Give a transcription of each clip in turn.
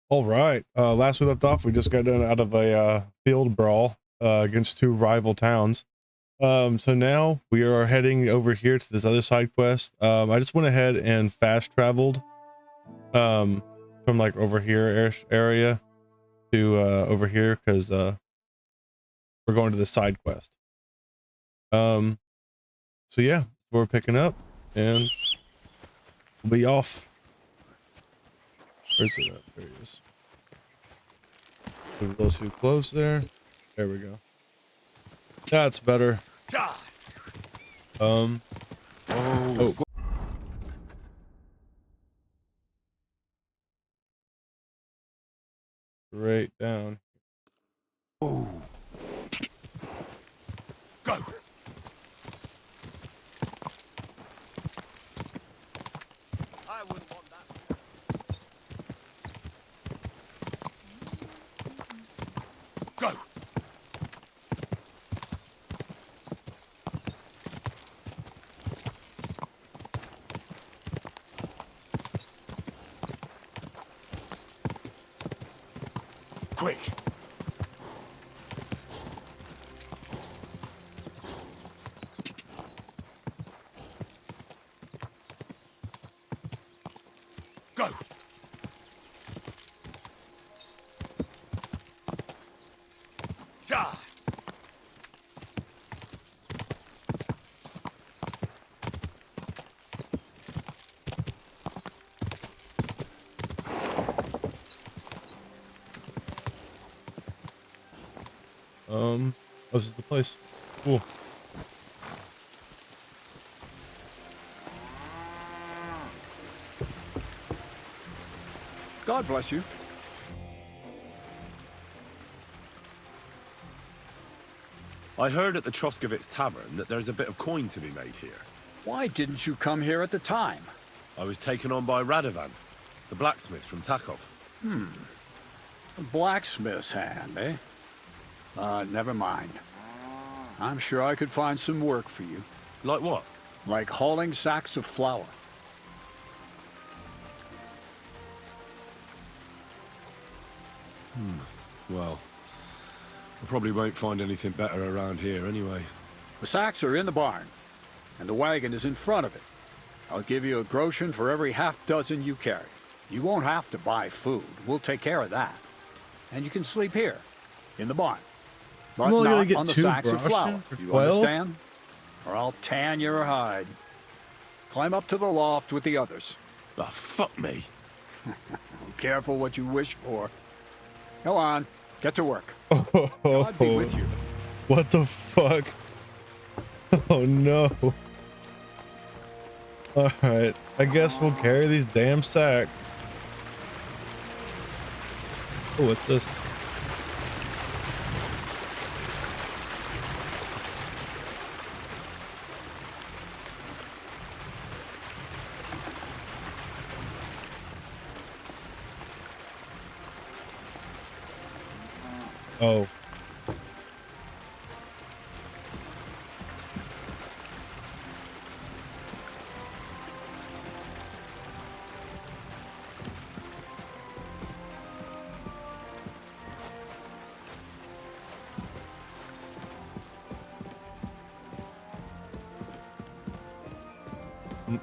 All right. Last we left off, we just got done out of a field brawl against two rival towns. So now we are heading over here to this other side quest. I just went ahead and fast traveled from like over here area to over here because we're going to the side quest. So yeah, we're picking up and we'll be off. Where's it at? There he is. A little too close there. There we go. That's better. Oh. Right down. Oh. Go. I wouldn't want that. Go. Quick. Go. Ja. This is the place. Cool. God bless you. I heard at the Troskovitz Tavern that there's a bit of coin to be made here. Why didn't you come here at the time? I was taken on by Radovan, the blacksmith from Takov. A blacksmith's hand, eh? Never mind. I'm sure I could find some work for you. Like what? Like hauling sacks of flour. Well, I probably won't find anything better around here anyway. The sacks are in the barn, and the wagon is in front of it. I'll give you a groschen for every half dozen you carry. You won't have to buy food. We'll take care of that. And you can sleep here, in the barn. But I'm only gonna not get on the 2 sacks of flour. groschen for You 12? understand? Or I'll tan your hide. Climb up to the loft with the others. Ah, fuck me. Careful what you wish for. Go on, get to work. Oh, God be with you. what the fuck? Oh no. All right, I guess we'll carry these damn sacks. Oh, what's this? Oh.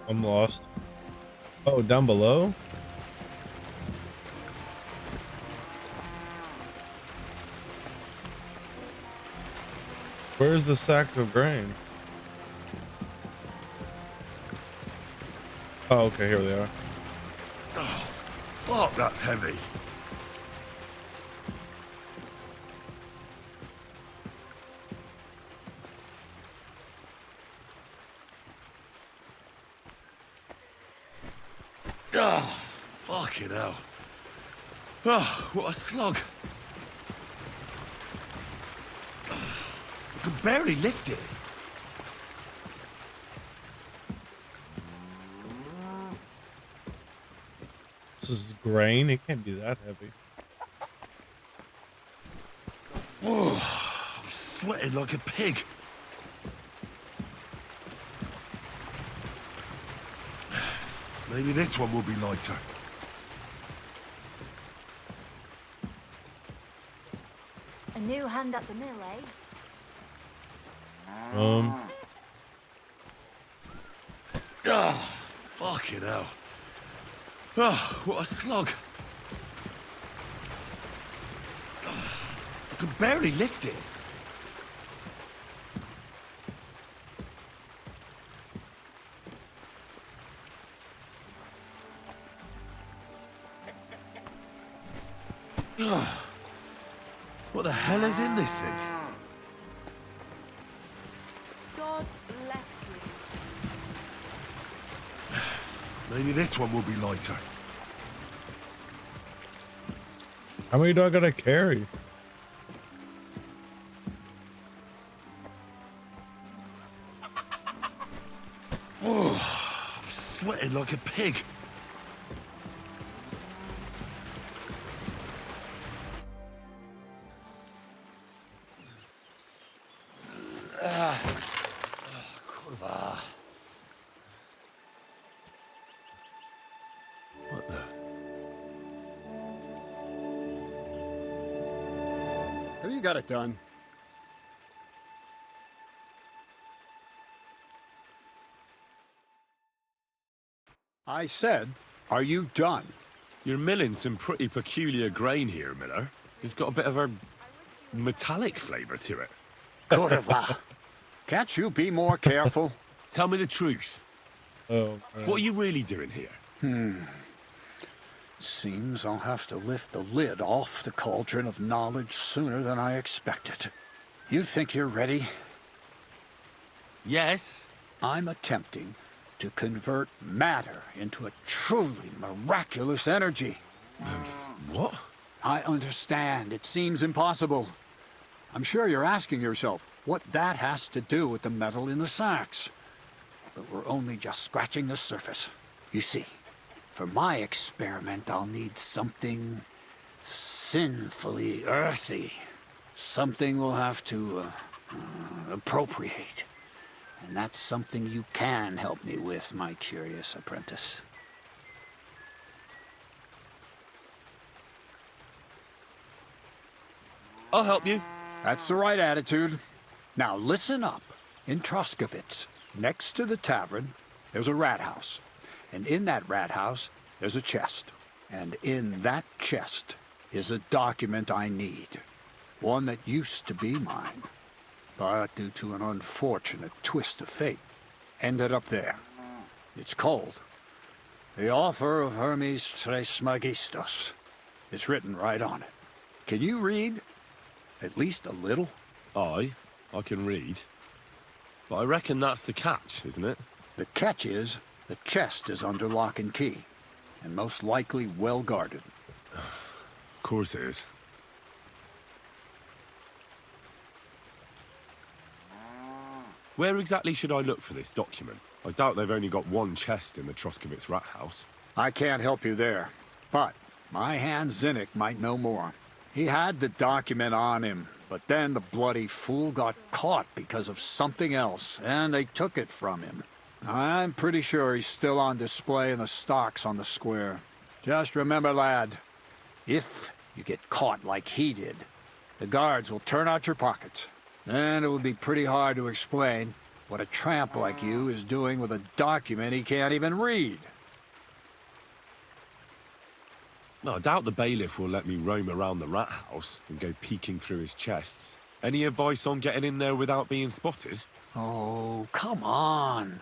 I'm lost. Oh, down below? Where's the sack of grain? Oh, okay, here they are. Oh, fuck, that's heavy. Ah, fucking hell. Oh, what a slug. I can barely lift it. This is grain. It can't be that heavy. Oh, I'm sweating like a pig. Maybe this one will be lighter. A new hand at the mill, eh? Fucking hell. Oh, what a slog. I can barely lift it. What the hell is in this thing? God bless you. Maybe this one will be lighter. How many do I gotta carry? Oh, I'm sweating like a pig. Kurwa. What the? Have you got it done? I said, are you done? You're milling some pretty peculiar grain here, Miller. It's got a bit of a metallic flavour to it. Kurwa. Can't you be more careful? Tell me the truth. Oh, What are you really doing here? Seems I'll have to lift the lid off the cauldron of knowledge sooner than I expected. You think you're ready? Yes. I'm attempting to convert matter into a truly miraculous energy. What? I understand. It seems impossible. I'm sure you're asking yourself what that has to do with the metal in the sacks. But we're only just scratching the surface. You see, for my experiment, I'll need something sinfully earthy. Something we'll have to appropriate. And that's something you can help me with, my curious apprentice. I'll help you. That's the right attitude. Now listen up. In Troskovitz, next to the tavern, there's a rat house. And in that rat house, there's a chest. And in that chest is a document I need. One that used to be mine. But due to an unfortunate twist of fate, ended up there. It's cold. The offer of Hermes Trismegistos. It's written right on it. Can you read? At least a little? I can read. But I reckon that's the catch, isn't it? The catch is, the chest is under lock and key, and most likely well guarded. Of course it is. Where exactly should I look for this document? I doubt they've only got one chest in the Troskovitz rat house. I can't help you there, but my hand Zinnik might know more. He had the document on him, but then the bloody fool got caught because of something else, and they took it from him. I'm pretty sure he's still on display in the stocks on the square. Just remember, lad, if you get caught like he did, the guards will turn out your pockets. Then it would be pretty hard to explain what a tramp like you is doing with a document he can't even read. No, I doubt the bailiff will let me roam around the rat house and go peeking through his chests. Any advice on getting in there without being spotted? Oh, come on.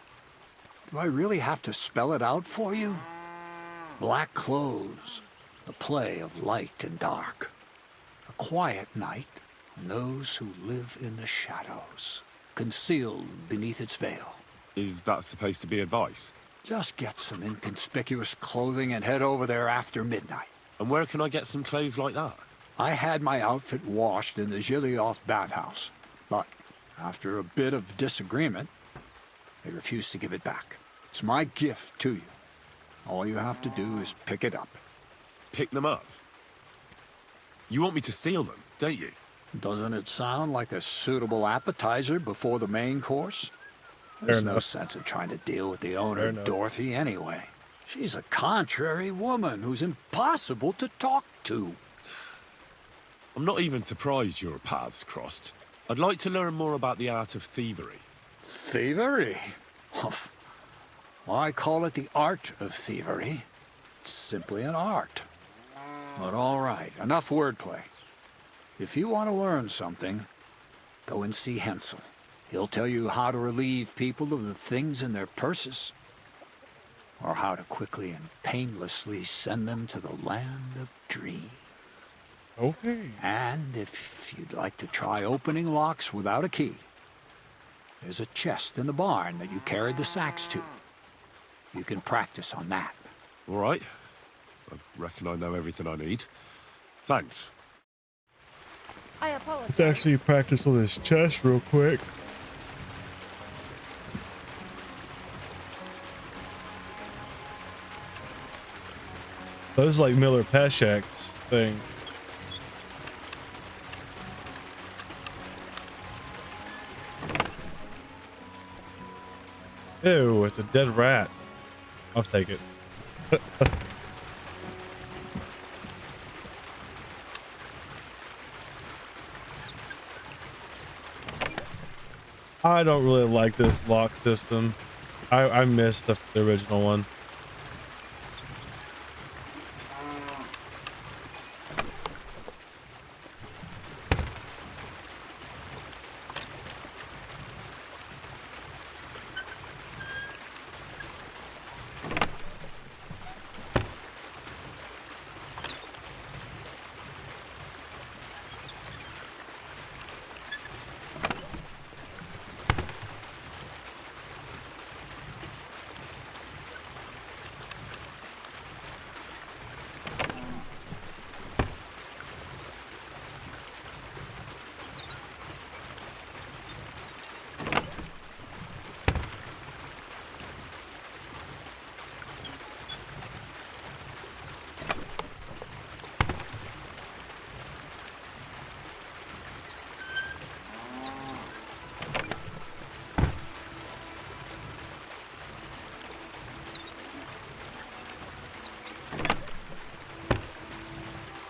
Do I really have to spell it out for you? Black clothes, the play of light and dark. A quiet night, and those who live in the shadows, concealed beneath its veil. Is that supposed to be advice? Just get some inconspicuous clothing and head over there after midnight. And where can I get some clothes like that? I had my outfit washed in the Gilioff bathhouse, but after a bit of disagreement, they refused to give it back. It's my gift to you. All you have to do is pick it up. Pick them up? You want me to steal them, don't you? Doesn't it sound like a suitable appetizer before the main course? There's no sense in trying to deal with the owner, Dorothy, anyway. She's a contrary woman who's impossible to talk to. I'm not even surprised your paths crossed. I'd like to learn more about the art of thievery. Thievery? Humph. I call it the art of thievery. It's simply an art. But all right, enough wordplay. If you want to learn something, go and see Hensel. He'll tell you how to relieve people of the things in their purses, or how to quickly and painlessly send them to the land of dreams. Okay. And if you'd like to try opening locks without a key, there's a chest in the barn that you carried the sacks to. You can practice on that. All right. I reckon I know everything I need. Thanks. I Let's apologize. actually practice on this chest real quick. So this is like Miller Peshek's thing. Ew, it's a dead rat. I'll take it. I don't really like this lock system. I missed the original one.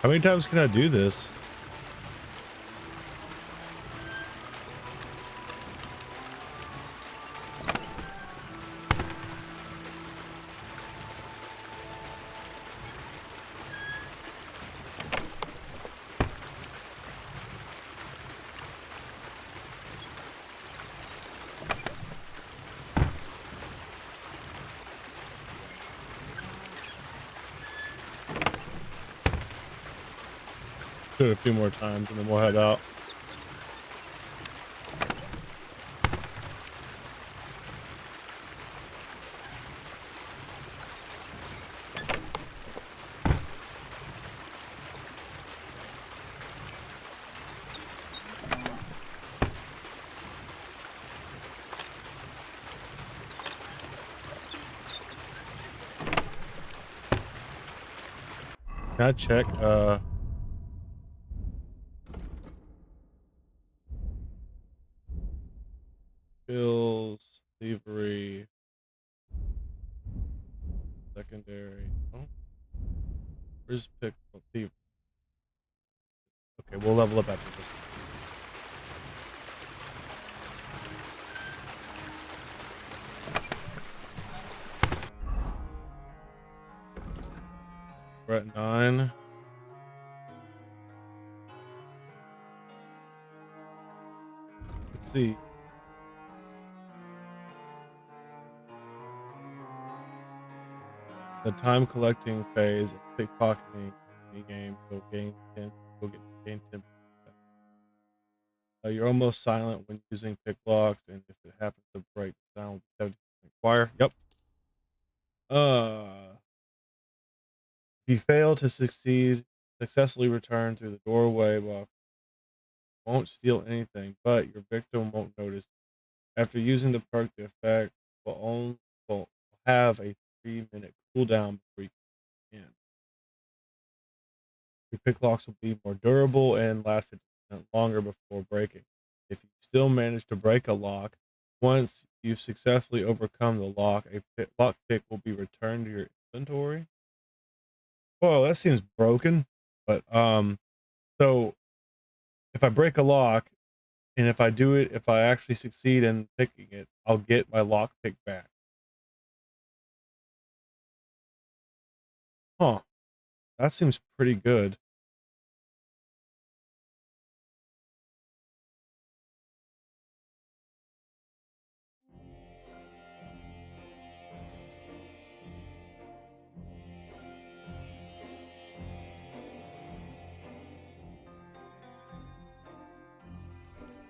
How many times can I do this? Do it a few more times and then we'll head out. Can I check skills, thievery, secondary. Oh, where's pick thievery? Okay, we'll level up after this. We're at 9. Let's see. The time collecting phase of pickpocketing the game will gain 10. Will gain 10%. You're almost silent when using pick locks, and if it happens to break, the sound will be 70% choir. Yep. If you fail to successfully return through the doorway, well, won't steal anything, but your victim won't notice. After using the perk, the effect will have a 3-minute cooldown before you can. Your pick locks will be more durable and last 50% longer before breaking. If you still manage to break a lock, once you've successfully overcome the lock, a lock pick will be returned to your inventory. Well, that seems broken, but so if I break a lock, and if I actually succeed in picking it, I'll get my lock pick back. Huh. That seems pretty good.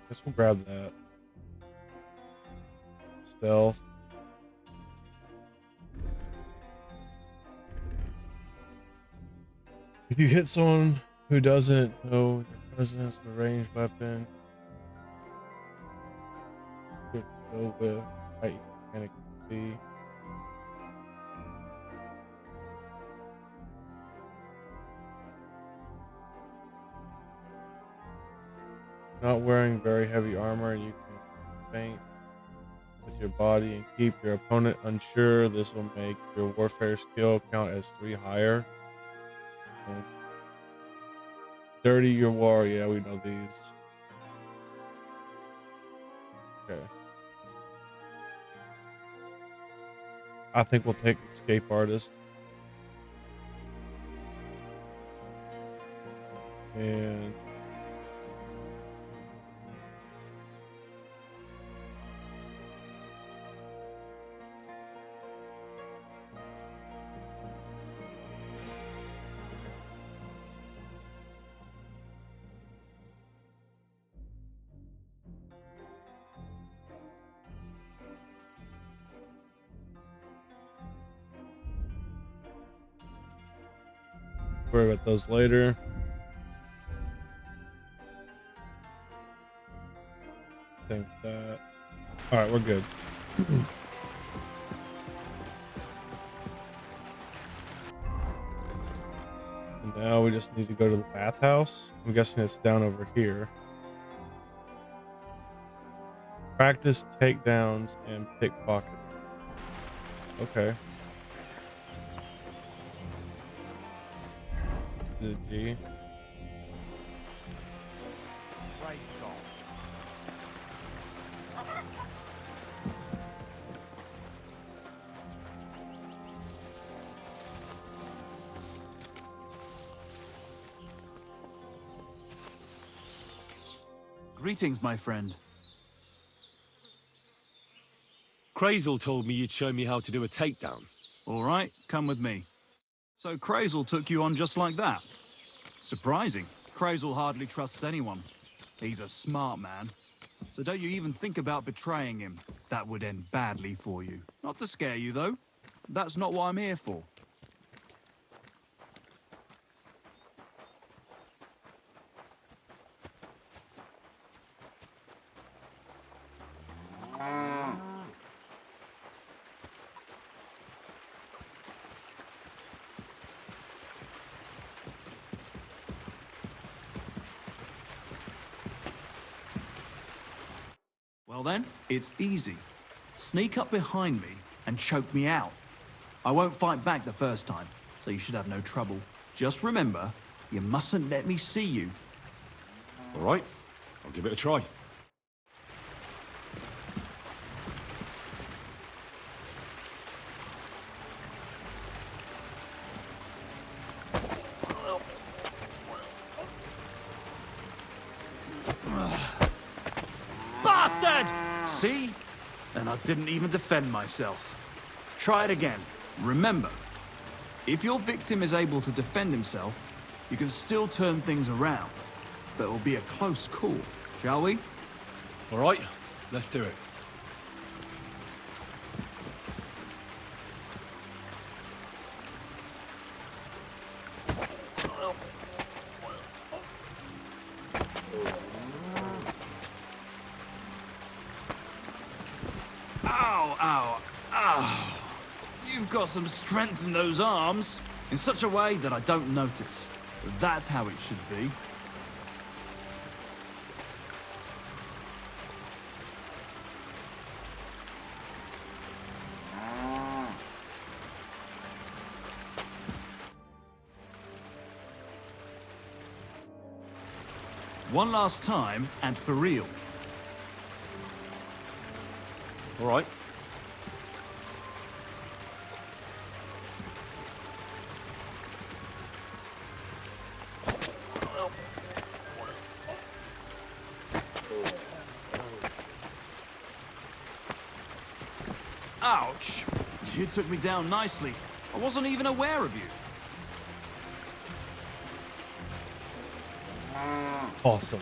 Guess we'll grab that. Stealth. If you hit someone who doesn't know their presence, the ranged weapon could go with right mechanic B. Not wearing very heavy armor, you can faint with your body and keep your opponent unsure. This will make your warfare skill count as 3 higher. And dirty your war, yeah, we know these. Okay. I think we'll take escape artist. And worry about those later. Think that. All right, we're good. And now we just need to go to the bathhouse. I'm guessing it's down over here. Practice takedowns and pickpocket. Okay. Is it G? Greetings, my friend. Crazel told me you'd show me how to do a takedown. All right, come with me. So Crazel took you on just like that? Surprising. Crazel hardly trusts anyone. He's a smart man. So don't you even think about betraying him. That would end badly for you. Not to scare you, though. That's not what I'm here for. Well then, it's easy. Sneak up behind me and choke me out. I won't fight back the first time, so you should have no trouble. Just remember, you mustn't let me see you. All right, I'll give it a try. Bastard! See? And I didn't even defend myself. Try it again. Remember, if your victim is able to defend himself, you can still turn things around. But it will be a close call, shall we? All right, let's do it. Ow, ow, ow. You've got some strength in those arms, in such a way that I don't notice. That's how it should be. One last time, and for real. All right. Ouch! You took me down nicely. I wasn't even aware of you. Awesome.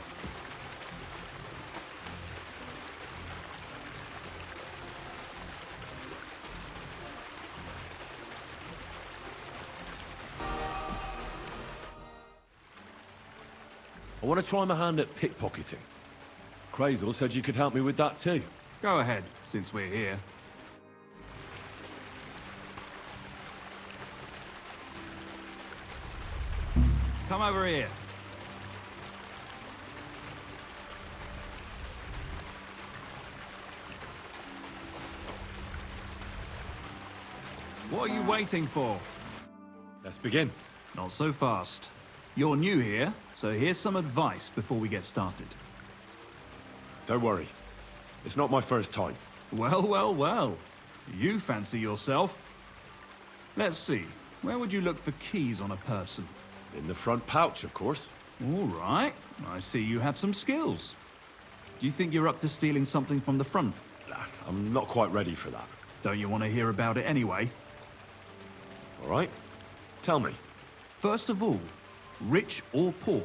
I want to try my hand at pickpocketing. Crazel said you could help me with that too. Go ahead, since we're here. Come over here. What are you waiting for? Let's begin. Not so fast. You're new here, so here's some advice before we get started. Don't worry. It's not my first time. Well, well, well. You fancy yourself. Let's see. Where would you look for keys on a person? In the front pouch, of course. All right. I see you have some skills. Do you think you're up to stealing something from the front? Nah, I'm not quite ready for that. Don't you want to hear about it anyway? All right? Tell me. First of all, rich or poor,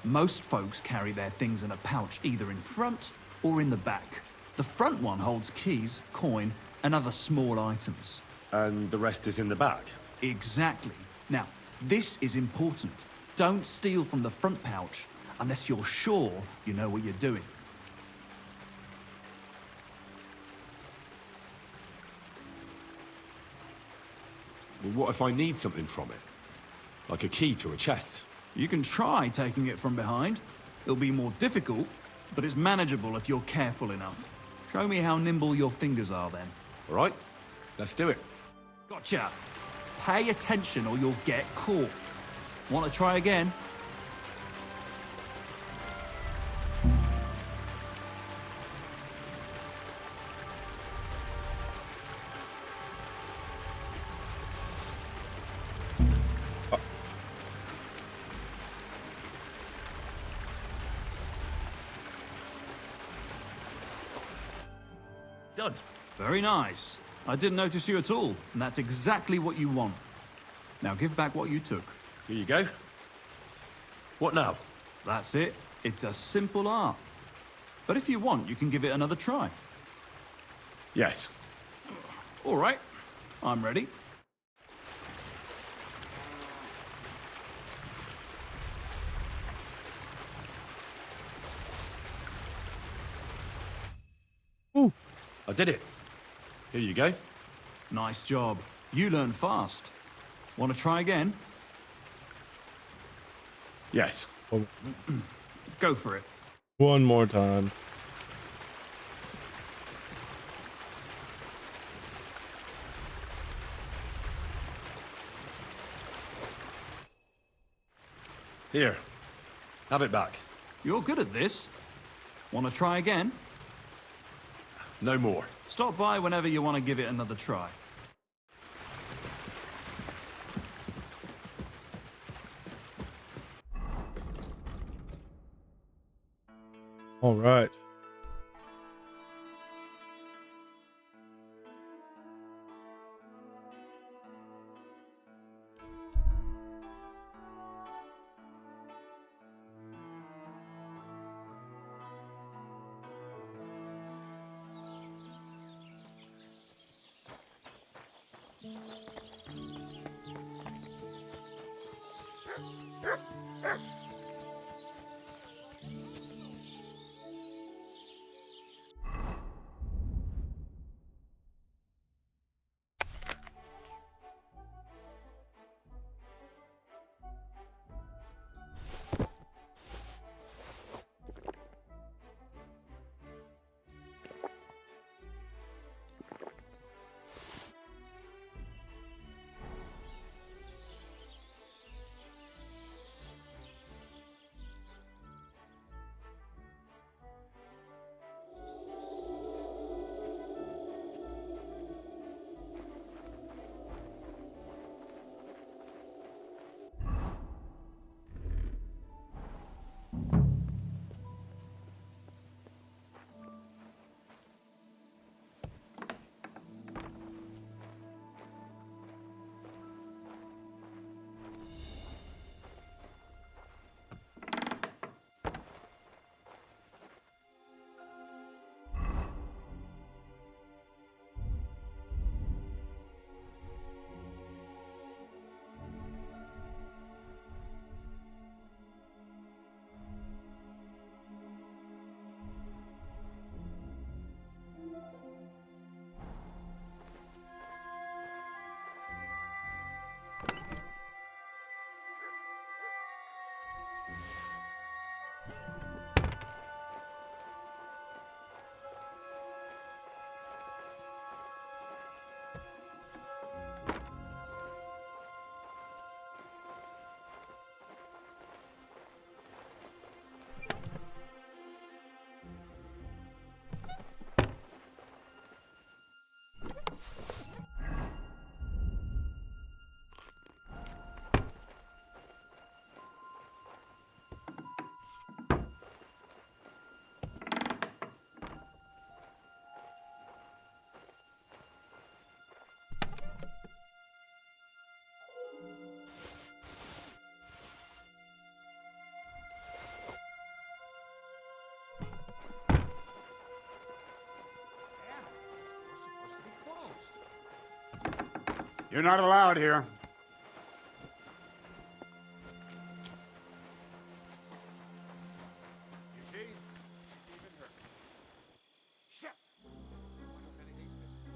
most folks carry their things in a pouch either in front or in the back. The front one holds keys, coin, and other small items. And the rest is in the back? Exactly. Now, this is important. Don't steal from the front pouch unless you're sure you know what you're doing. Well, what if I need something from it? Like a key to a chest? You can try taking it from behind. It'll be more difficult, but it's manageable if you're careful enough. Show me how nimble your fingers are then. All right? Let's do it. Gotcha. Pay attention or you'll get caught. Want to try again? Done. Very nice. I didn't notice you at all, and that's exactly what you want. Now give back what you took. Here you go. What now? That's it. It's a simple art. But if you want, you can give it another try. Yes. All right. I'm ready. I did it. Here you go. Nice job. You learn fast. Want to try again? Yes. Go for it. One more time. Here. Have it back. You're good at this. Want to try again? No more. Stop by whenever you want to give it another try. All right. You're not allowed here. You see? Even her. Shit! Wonder if anything's missing.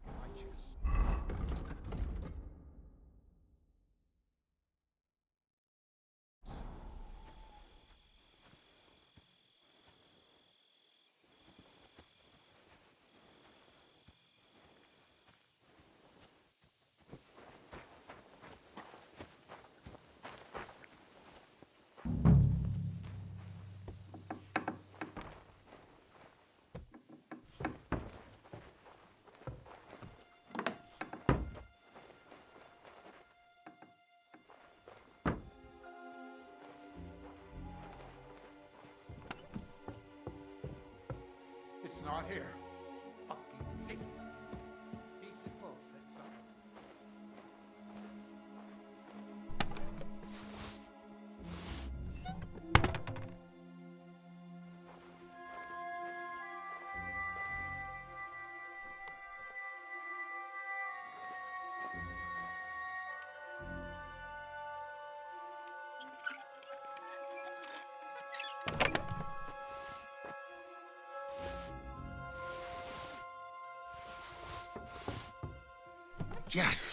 My chest. It's not here. Fucking thief. Decent clothes, that's something. Yes!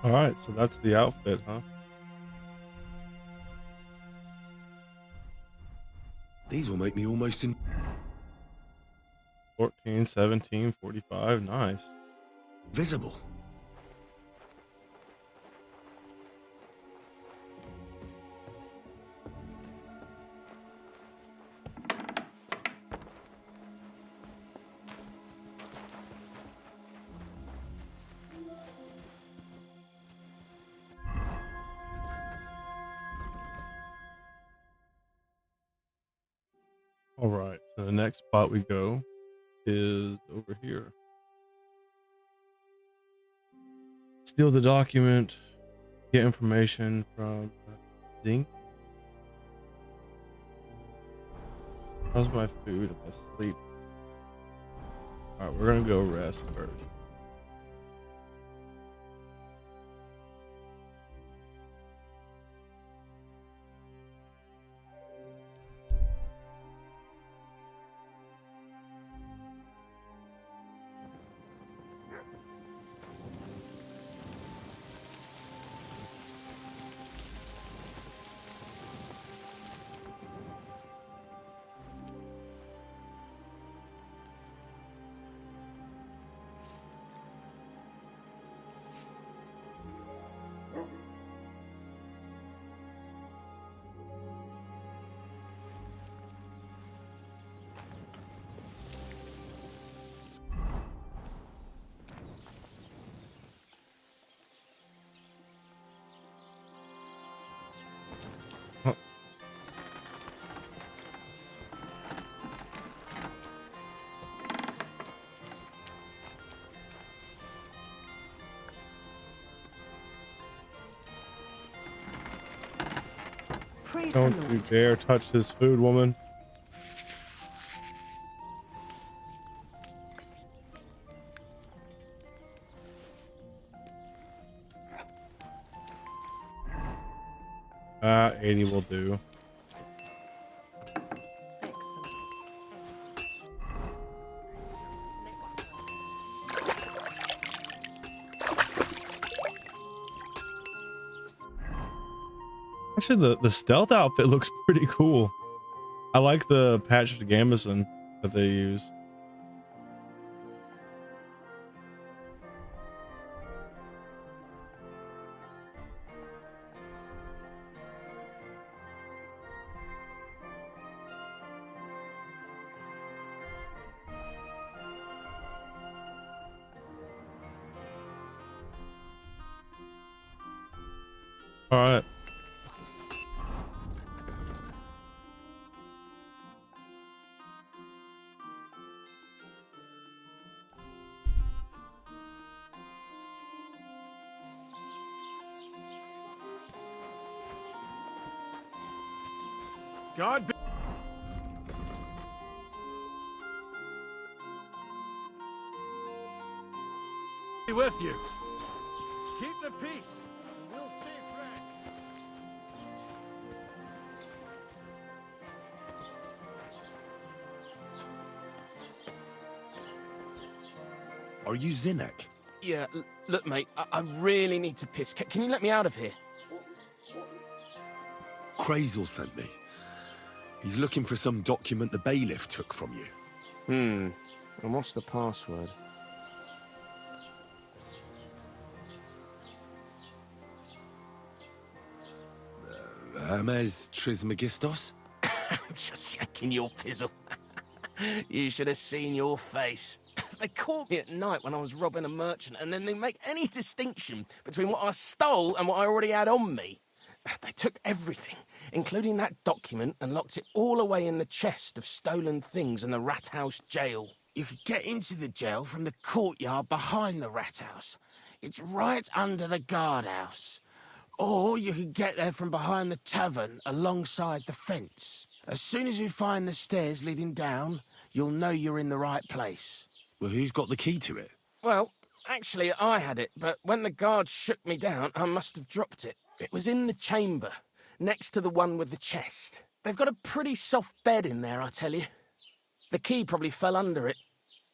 All right, so that's the outfit, huh? These will make me almost in 14, 17, 45. Nice. visible. All right, so the next spot we go is over here. Steal the document, get information from Zinc. How's my food? Am I asleep? All right, we're gonna go rest first. Praise the Don't you Lord. dare touch this food, woman. Ah, 80 will do. Excellent. Actually, the stealth outfit looks pretty cool. I like the patched gambeson that they use. All right. God be with you. Keep the peace, and we'll stay friends. Are you Zinek? Yeah, look, mate, I really need to piss. Can you let me out of here? Crazel sent me. He's looking for some document the bailiff took from you. And what's the password? Hermes Trismegistos? Just shaking your pizzle. You should have seen your face. They caught me at night when I was robbing a merchant, and then they make any distinction between what I stole and what I already had on me. They took everything, including that document, and locked it all away in the chest of stolen things in the rat house jail. You could get into the jail from the courtyard behind the rat house. It's right under the guardhouse. Or you could get there from behind the tavern alongside the fence. As soon as you find the stairs leading down, you'll know you're in the right place. Well, who's got the key to it? Well, actually, I had it, but when the guards shook me down, I must have dropped it. It was in the chamber, next to the one with the chest. They've got a pretty soft bed in there, I tell you. The key probably fell under it.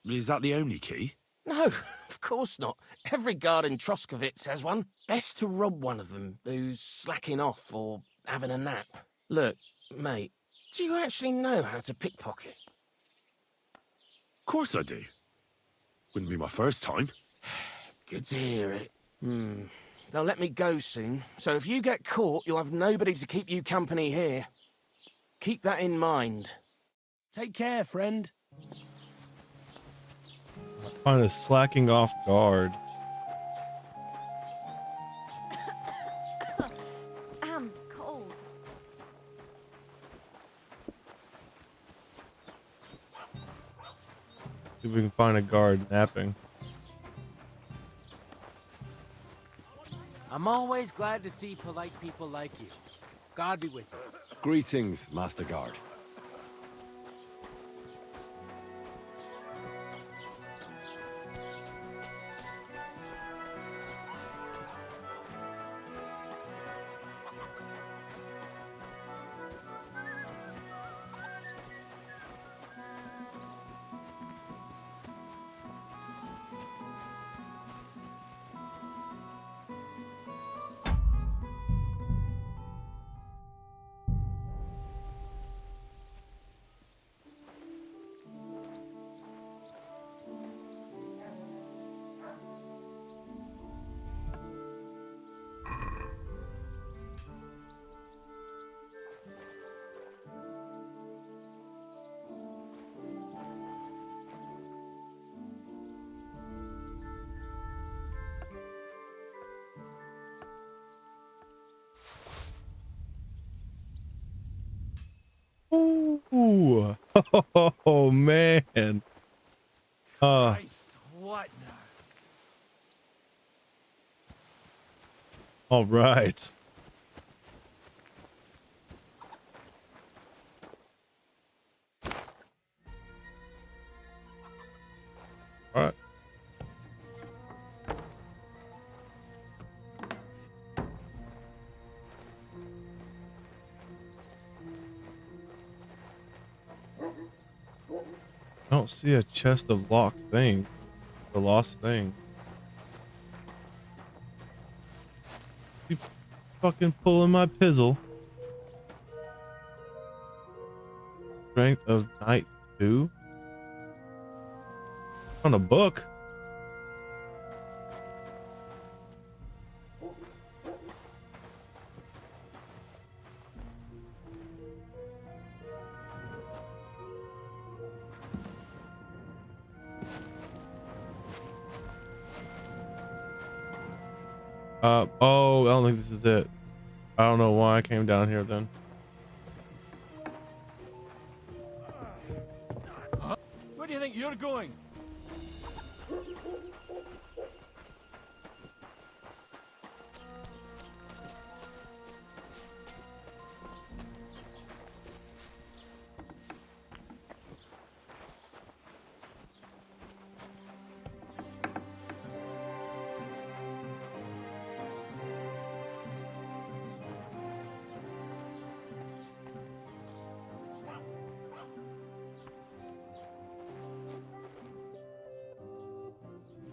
Is that the only key? No, of course not. Every guard in Troskovitz has one. Best to rob one of them who's slacking off or having a nap. Look, mate, do you actually know how to pickpocket? Of course I do. Wouldn't be my first time. Good to hear it. They'll let me go soon, so if you get caught, you'll have nobody to keep you company here. Keep that in mind. Take care, friend. Kind of slacking off guard. Damned cold. See if we can find a guard napping. I'm always glad to see polite people like you. God be with you. Greetings, Master Guard. Ooh. Oh man. Christ, what now? All right. I don't see a chest of locked thing. The lost thing. You fucking pulling my pizzle. Strength of night 2. On a book. Oh, I don't think this is it. I don't know why I came down here then. Where do you think you're going?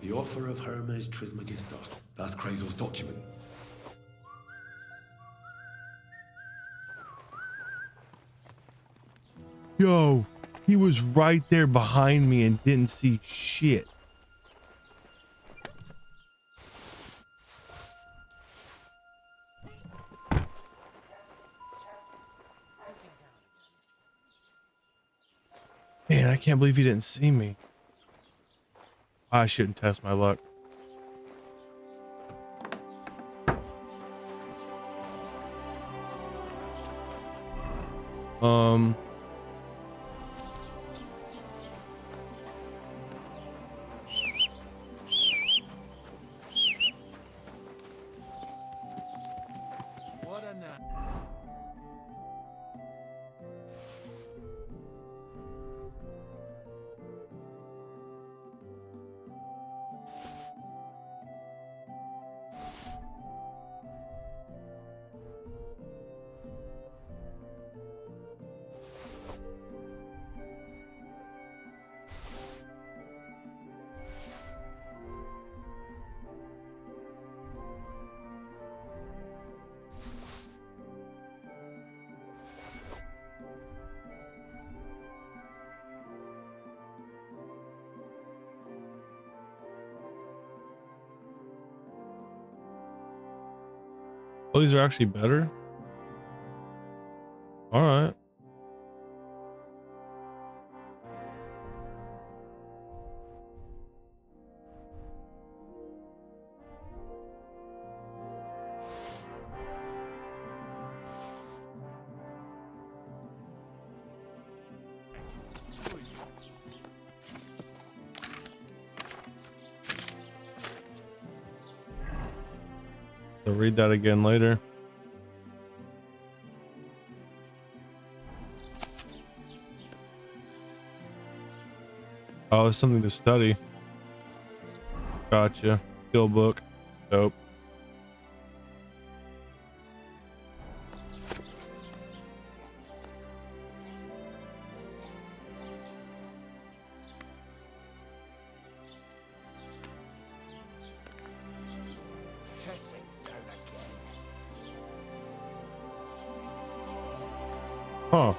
The offer of Hermes Trismegistos. That's Krazel's document. Yo, he was right there behind me and didn't see shit. Man, I can't believe he didn't see me. I shouldn't test my luck. Um, What a night. oh, these are actually better. All right. So read that again later. Oh, it's something to study. Gotcha. Skill book. Dope. Pissing down again. Huh.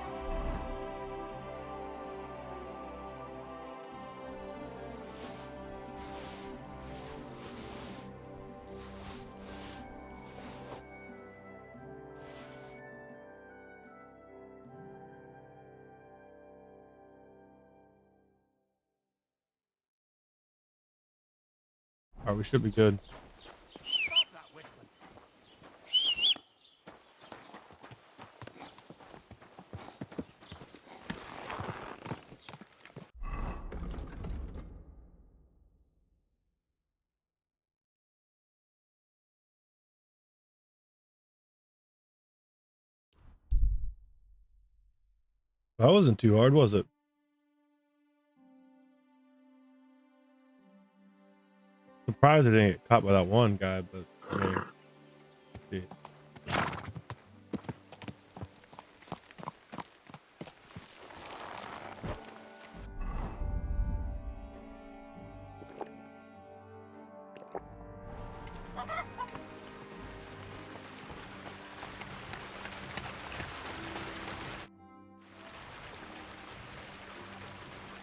All right, we should be good. Stop that whistling. That wasn't too hard, was it? Surprised I didn't get caught by that one guy, but I mean, shit.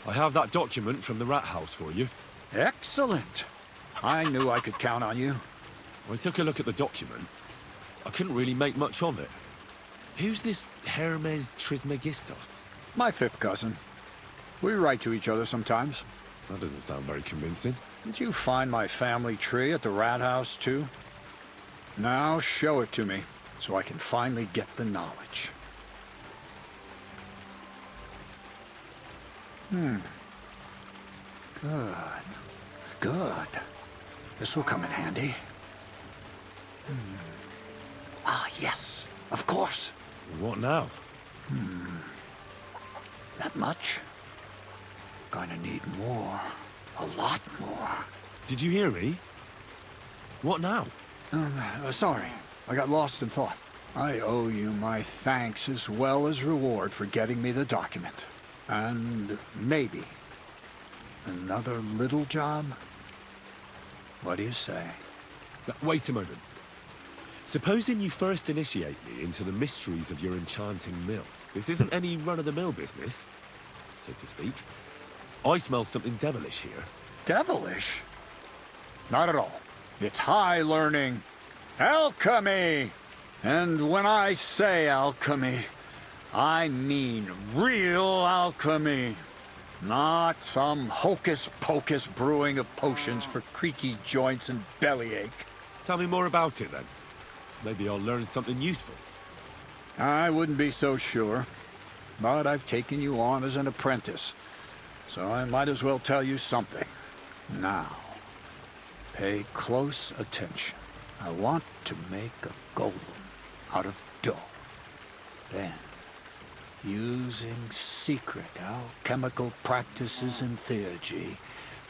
I have that document from the rat house for you. Excellent. I knew I could count on you. I took a look at the document. I couldn't really make much of it. Who's this Hermes Trismegistos? My fifth cousin. We write to each other sometimes. That doesn't sound very convincing. Did you find my family tree at the rat house, too? Now show it to me, so I can finally get the knowledge. Good. Good. This will come in handy. Ah, yes. Of course. What now? That much? Gonna need more. A lot more. Did you hear me? What now? Sorry. I got lost in thought. I owe you my thanks as well as reward for getting me the document. And maybe another little job? What do you say? Wait a moment. Supposing you first initiate me into the mysteries of your enchanting mill. This isn't any run-of-the-mill business, so to speak. I smell something devilish here. Devilish? Not at all. It's high learning. Alchemy! And when I say alchemy, I mean real alchemy. Not some hocus-pocus brewing of potions for creaky joints and bellyache. Tell me more about it, then. Maybe I'll learn something useful. I wouldn't be so sure, but I've taken you on as an apprentice, so I might as well tell you something. Now, pay close attention. I want to make a golem out of dough. Then, using secret alchemical practices and theurgy,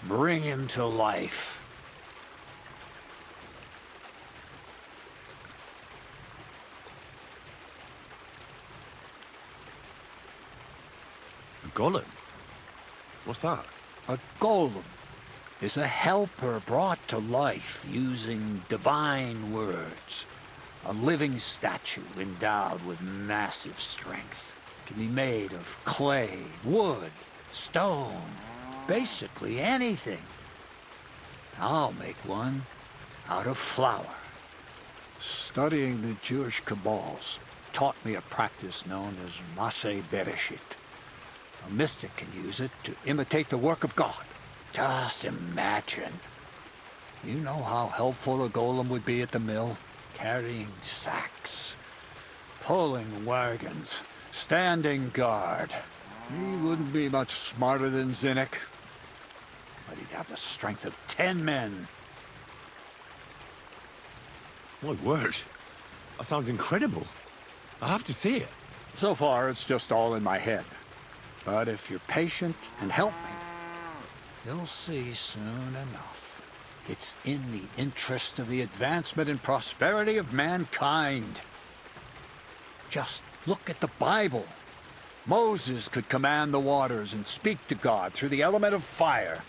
bring him to life. A golem? What's that? A golem is a helper brought to life using divine words. A living statue endowed with massive strength. Can be made of clay, wood, stone, basically anything. I'll make one out of flour. Studying the Jewish Kabbals taught me a practice known as Maseh Bereshit. A mystic can use it to imitate the work of God. Just imagine. You know how helpful a golem would be at the mill? Carrying sacks, pulling wagons, standing guard. He wouldn't be much smarter than Zinnik, but he'd have the strength of 10 men. My word. That sounds incredible. I have to see it. So far, it's just all in my head. But if you're patient and help me, you'll see soon enough. It's in the interest of the advancement and prosperity of mankind. Just look at the Bible. Moses could command the waters and speak to God through the element of fire.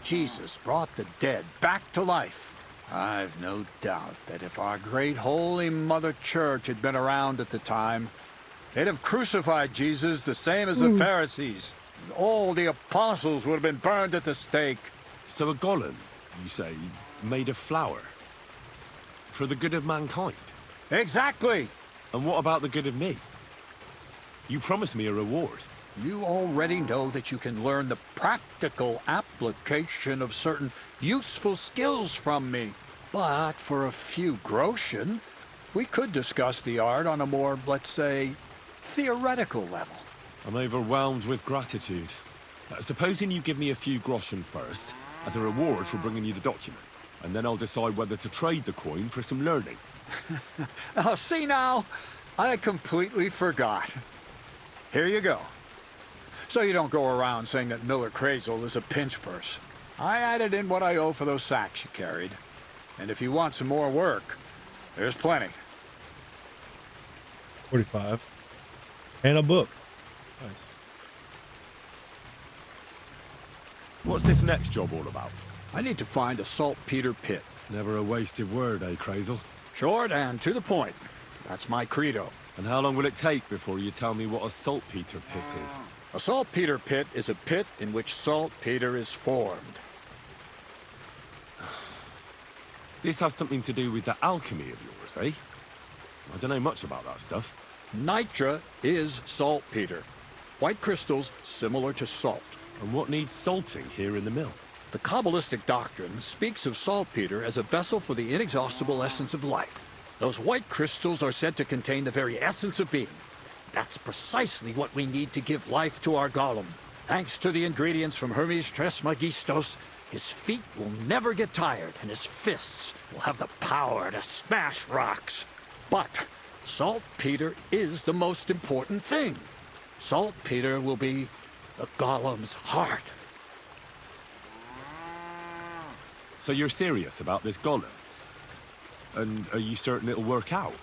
Jesus brought the dead back to life. I've no doubt that if our great Holy Mother Church had been around at the time, they'd have crucified Jesus the same as the Pharisees. All the apostles would have been burned at the stake. So a golem, you say, made of flour? For the good of mankind? Exactly! And what about the good of me? You promised me a reward. You already know that you can learn the practical application of certain useful skills from me. But for a few groschen, we could discuss the art on a more, let's say, theoretical level. I'm overwhelmed with gratitude. Supposing you give me a few groschen first, as a reward for bringing you the document, and then I'll decide whether to trade the coin for some learning. Oh, see now, I completely forgot. Here you go. So you don't go around saying that Miller Crazel is a pinch purse. I added in what I owe for those sacks you carried. And if you want some more work, there's plenty. 45. And a book. Nice. What's this next job all about? I need to find a saltpeter pit. Never a wasted word, eh, Crazel? Short and to the point. That's my credo. And how long will it take before you tell me what a saltpeter pit is? A saltpeter pit is a pit in which saltpeter is formed. This has something to do with that alchemy of yours, eh? I don't know much about that stuff. Nitra is saltpeter. White crystals similar to salt. And what needs salting here in the mill? The Kabbalistic doctrine speaks of saltpeter as a vessel for the inexhaustible essence of life. Those white crystals are said to contain the very essence of being. That's precisely what we need to give life to our golem. Thanks to the ingredients from Hermes Trismegistos, his feet will never get tired, and his fists will have the power to smash rocks. But saltpeter is the most important thing. Saltpeter will be the golem's heart. So you're serious about this golem? And are you certain it'll work out?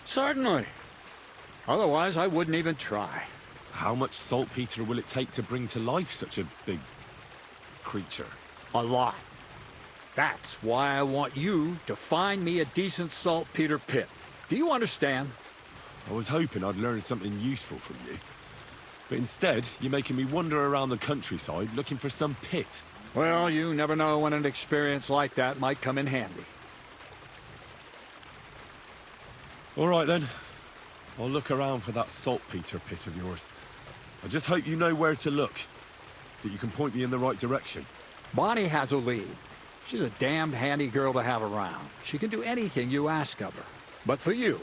Certainly. Otherwise, I wouldn't even try. How much saltpeter will it take to bring to life such a big creature? A lot. That's why I want you to find me a decent saltpeter pit. Do you understand? I was hoping I'd learn something useful from you. But instead, you're making me wander around the countryside looking for some pit. Well, you never know when an experience like that might come in handy. All right then. I'll look around for that saltpeter pit of yours. I just hope you know where to look, that you can point me in the right direction. Bonnie has a lead. She's a damned handy girl to have around. She can do anything you ask of her. But for you,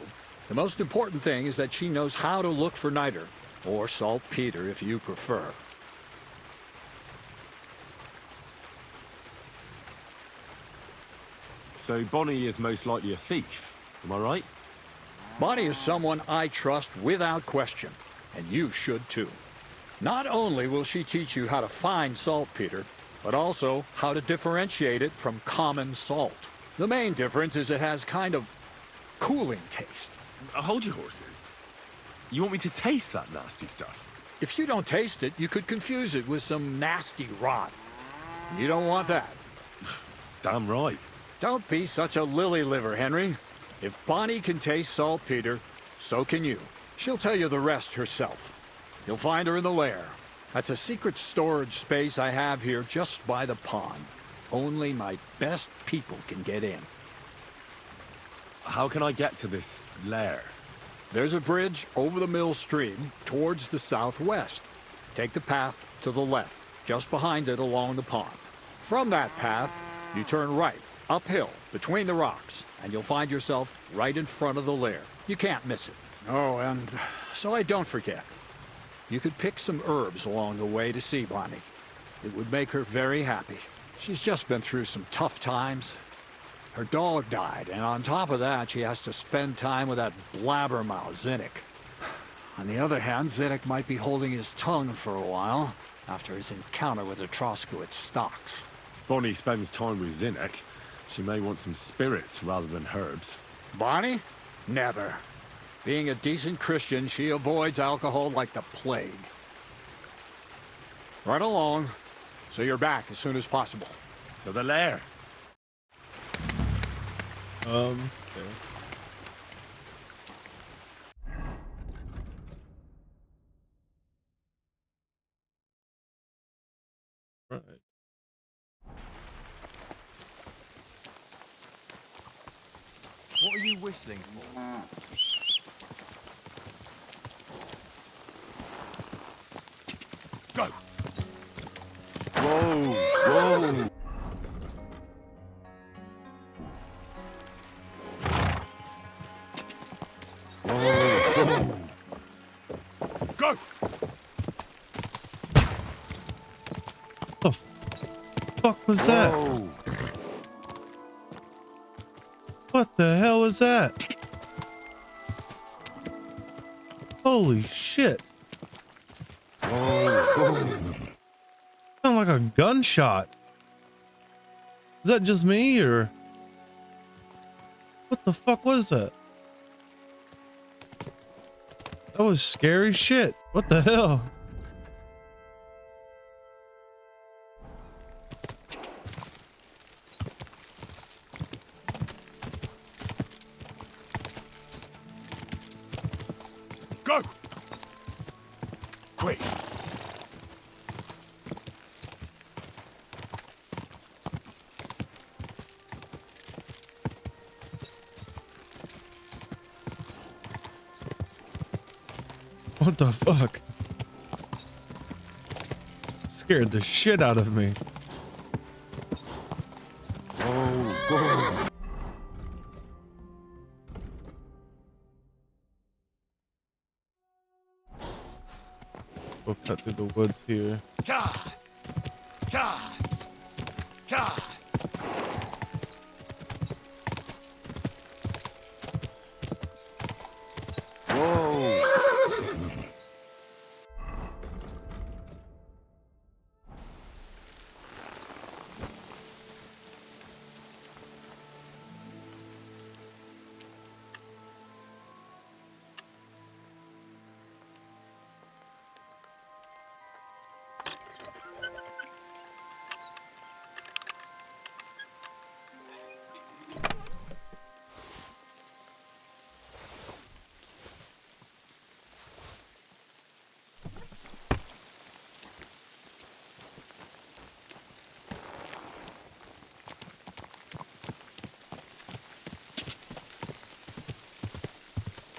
the most important thing is that she knows how to look for niter, or saltpeter if you prefer. So Bonnie is most likely a thief, am I right? Bonnie is someone I trust without question, and you should too. Not only will she teach you how to find saltpeter, but also how to differentiate it from common salt. The main difference is it has kind of cooling taste. Hold your horses. You want me to taste that nasty stuff? If you don't taste it, you could confuse it with some nasty rot. You don't want that. Damn right. Don't be such a lily liver, Henry. If Bonnie can taste saltpeter, so can you. She'll tell you the rest herself. You'll find her in the lair. That's a secret storage space I have here just by the pond. Only my best people can get in. How can I get to this lair? There's a bridge over the mill stream towards the southwest. Take the path to the left, just behind it along the pond. From that path, you turn right, uphill, between the rocks, and you'll find yourself right in front of the lair. You can't miss it. Oh, and so I don't forget. You could pick some herbs along the way to see Bonnie. It would make her very happy. She's just been through some tough times. Her dog died, and on top of that, she has to spend time with that blabbermouth, Zinnik. On the other hand, Zinnik might be holding his tongue for a while after his encounter with the Troskowitz stocks. If Bonnie spends time with Zinnek, she may want some spirits rather than herbs. Bonnie? Never. Being a decent Christian, she avoids alcohol like the plague. Right along, so you're back as soon as possible. So the lair. Okay. Right. What are you whistling for? Go! Whoa! Whoa! Go! The fuck was that? Whoa. What the hell is that? Holy shit. Sound like a gunshot. Is that just me or what the fuck was that? That was scary shit. What the hell? quick. What the fuck? Scared the shit out of me. Oh, We'll cut through the woods here. God! God! God! Whoa!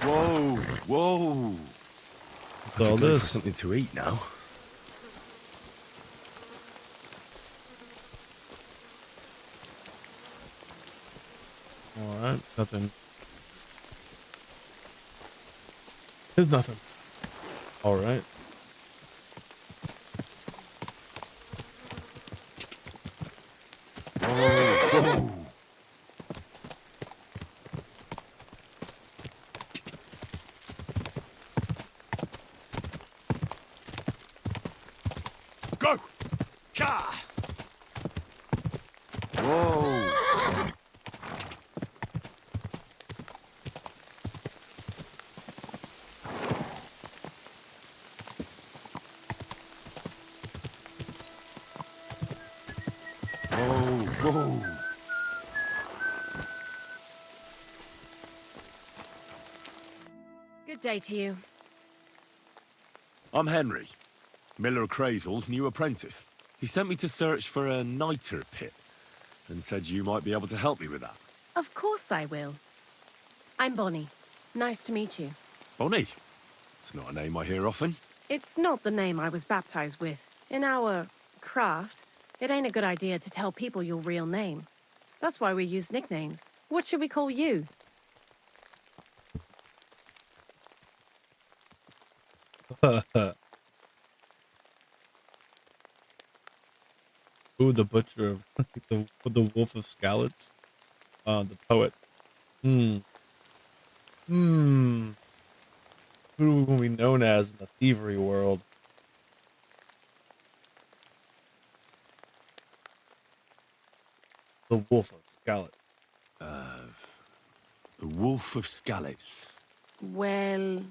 Whoa! Whoa! What's all Go for this? something to eat now. Alright, nothing. There's nothing. Alright. Whoa! Go! Ka! Whoa! Whoa! Whoa! Good day to you. I'm Henry, Miller Crazel's new apprentice. He sent me to search for a niter pit and said you might be able to help me with that. Of course I will. I'm Bonnie. Nice to meet you. Bonnie? It's not a name I hear often. It's not the name I was baptized with. In our craft, it ain't a good idea to tell people your real name. That's why we use nicknames. What should we call you? Ooh, the butcher of the wolf of Skalitz. The poet. Hmm. Hmm. Who will be known as in the thievery world? The wolf of Skalitz. The Wolf of Skalitz. Well,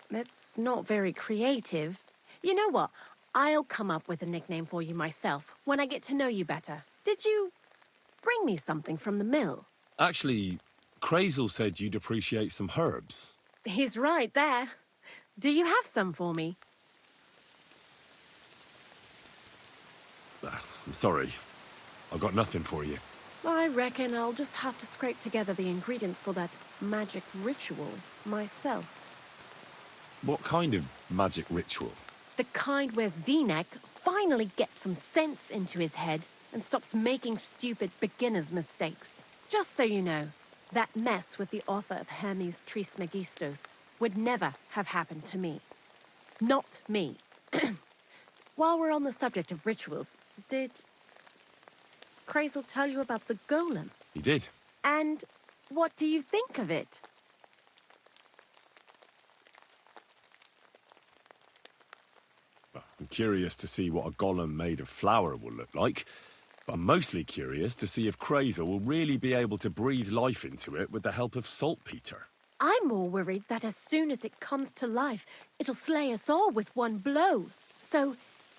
that's not very creative. You know what? I'll come up with a nickname for you myself when I get to know you better. Did you bring me something from the mill? Actually, Crazel said you'd appreciate some herbs. He's right there. Do you have some for me? I'm sorry. I've got nothing for you. I reckon I'll just have to scrape together the ingredients for that magic ritual myself. What kind of magic ritual? The kind where Zenek finally gets some sense into his head and stops making stupid beginner's mistakes. Just so you know, that mess with the author of Hermes Trismegistos would never have happened to me. Not me. While we're on the subject of rituals, did Crazel tell you about the golem? He did. And what do you think of it? I'm curious to see what a golem made of flour will look like. But I'm mostly curious to see if Crazel will really be able to breathe life into it with the help of saltpeter. I'm more worried that as soon as it comes to life, it'll slay us all with one blow. So,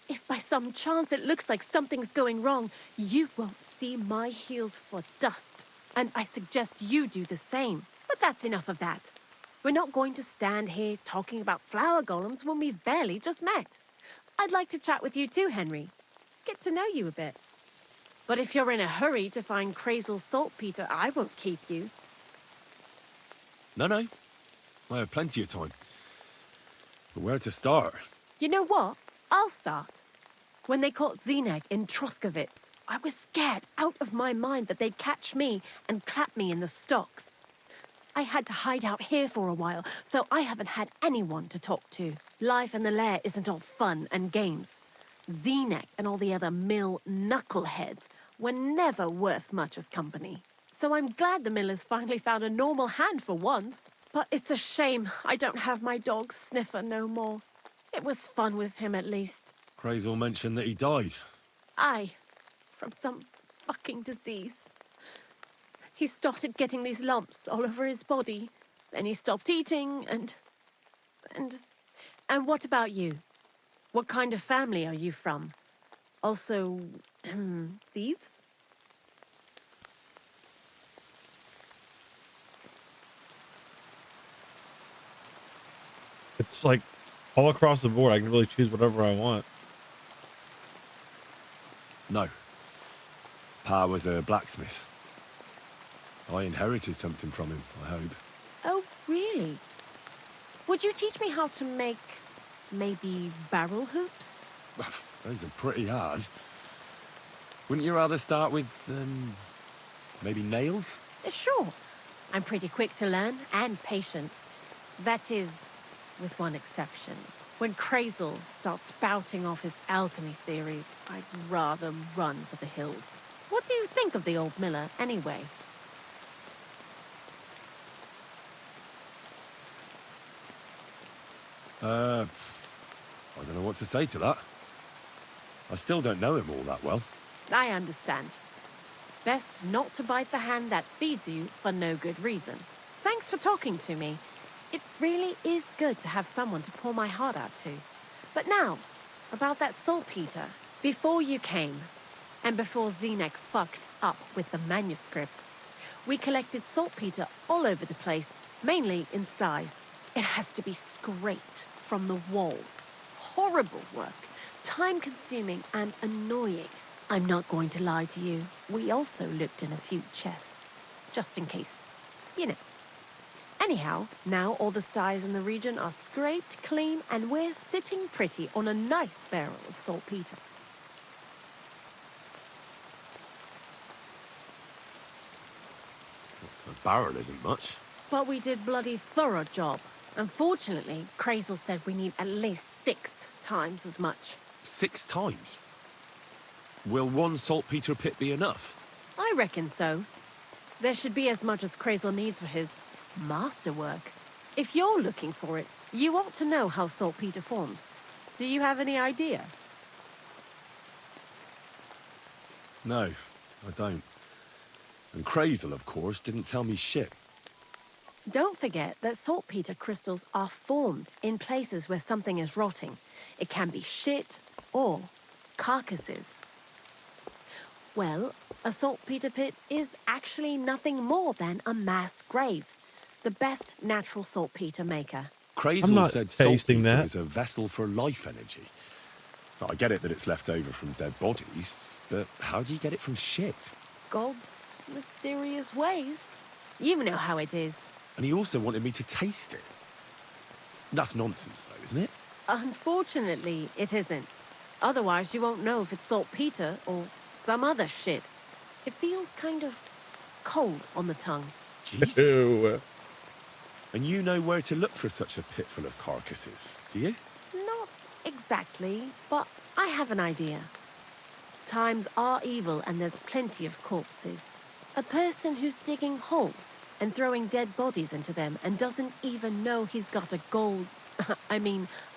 if by some chance it looks like something's going wrong, you won't see my heels for dust. And I suggest you do the same. But that's enough of that. We're not going to stand here talking about flower golems when we've barely just met. I'd like to chat with you too, Henry. Get to know you a bit. But if you're in a hurry to find Crazel's saltpeter, I won't keep you. No, no. I have plenty of time. But where to start? You know what? I'll start. When they caught Zenek in Troskovitz, I was scared out of my mind that they'd catch me and clap me in the stocks. I had to hide out here for a while, so I haven't had anyone to talk to. Life in the lair isn't all fun and games. Zenek and all the other mill knuckleheads were never worth much as company. So I'm glad the millers finally found a normal hand for once. But it's a shame I don't have my dog Sniffer no more. It was fun with him at least. Crazel mentioned that he died. Aye, from some fucking disease. He started getting these lumps all over his body. Then he stopped eating and what about you? What kind of family are you from? Also, thieves? It's like all across the board. I can really choose whatever I want. No. Pa was a blacksmith. I inherited something from him, I hope. Oh, really? Would you teach me how to make, maybe, barrel hoops? Those are pretty hard. Wouldn't you rather start with, maybe nails? Sure. I'm pretty quick to learn and patient. That is, with one exception. When Crazel starts spouting off his alchemy theories, I'd rather run for the hills. What do you think of the old miller, anyway? I don't know what to say to that. I still don't know him all that well. I understand. Best not to bite the hand that feeds you for no good reason. Thanks for talking to me. It really is good to have someone to pour my heart out to. But now, about that saltpeter. Before you came, and before Zenek fucked up with the manuscript, we collected saltpeter all over the place, mainly in sties. It has to be scraped from the walls. Horrible work, time-consuming and annoying. I'm not going to lie to you. We also looked in a few chests, just in case. You know. Anyhow, now all the sties in the region are scraped clean and we're sitting pretty on a nice barrel of saltpeter. A barrel isn't much. But we did bloody thorough job. Unfortunately, Crazel said we need at least 6 times as much. 6 times? Will one saltpeter pit be enough? I reckon so. There should be as much as Crazel needs for his masterwork. If you're looking for it, you ought to know how saltpeter forms. Do you have any idea? No, I don't. And Crazel, of course, didn't tell me shit. Don't forget that saltpeter crystals are formed in places where something is rotting. It can be shit or carcasses. Well, a saltpeter pit is actually nothing more than a mass grave. The best natural saltpeter maker. Crazel not said tasting saltpeter that. is a vessel for life energy. Well, I get it that it's left over from dead bodies, but how do you get it from shit? God's mysterious ways. You know how it is. And he also wanted me to taste it. That's nonsense, though, isn't it? Unfortunately, it isn't. Otherwise, you won't know if it's saltpeter or some other shit. It feels kind of cold on the tongue. Jesus. Ew. And you know where to look for such a pit full of carcasses, do you? Not exactly, but I have an idea. Times are evil and there's plenty of corpses. A person who's digging holes and throwing dead bodies into them and doesn't even know he's got a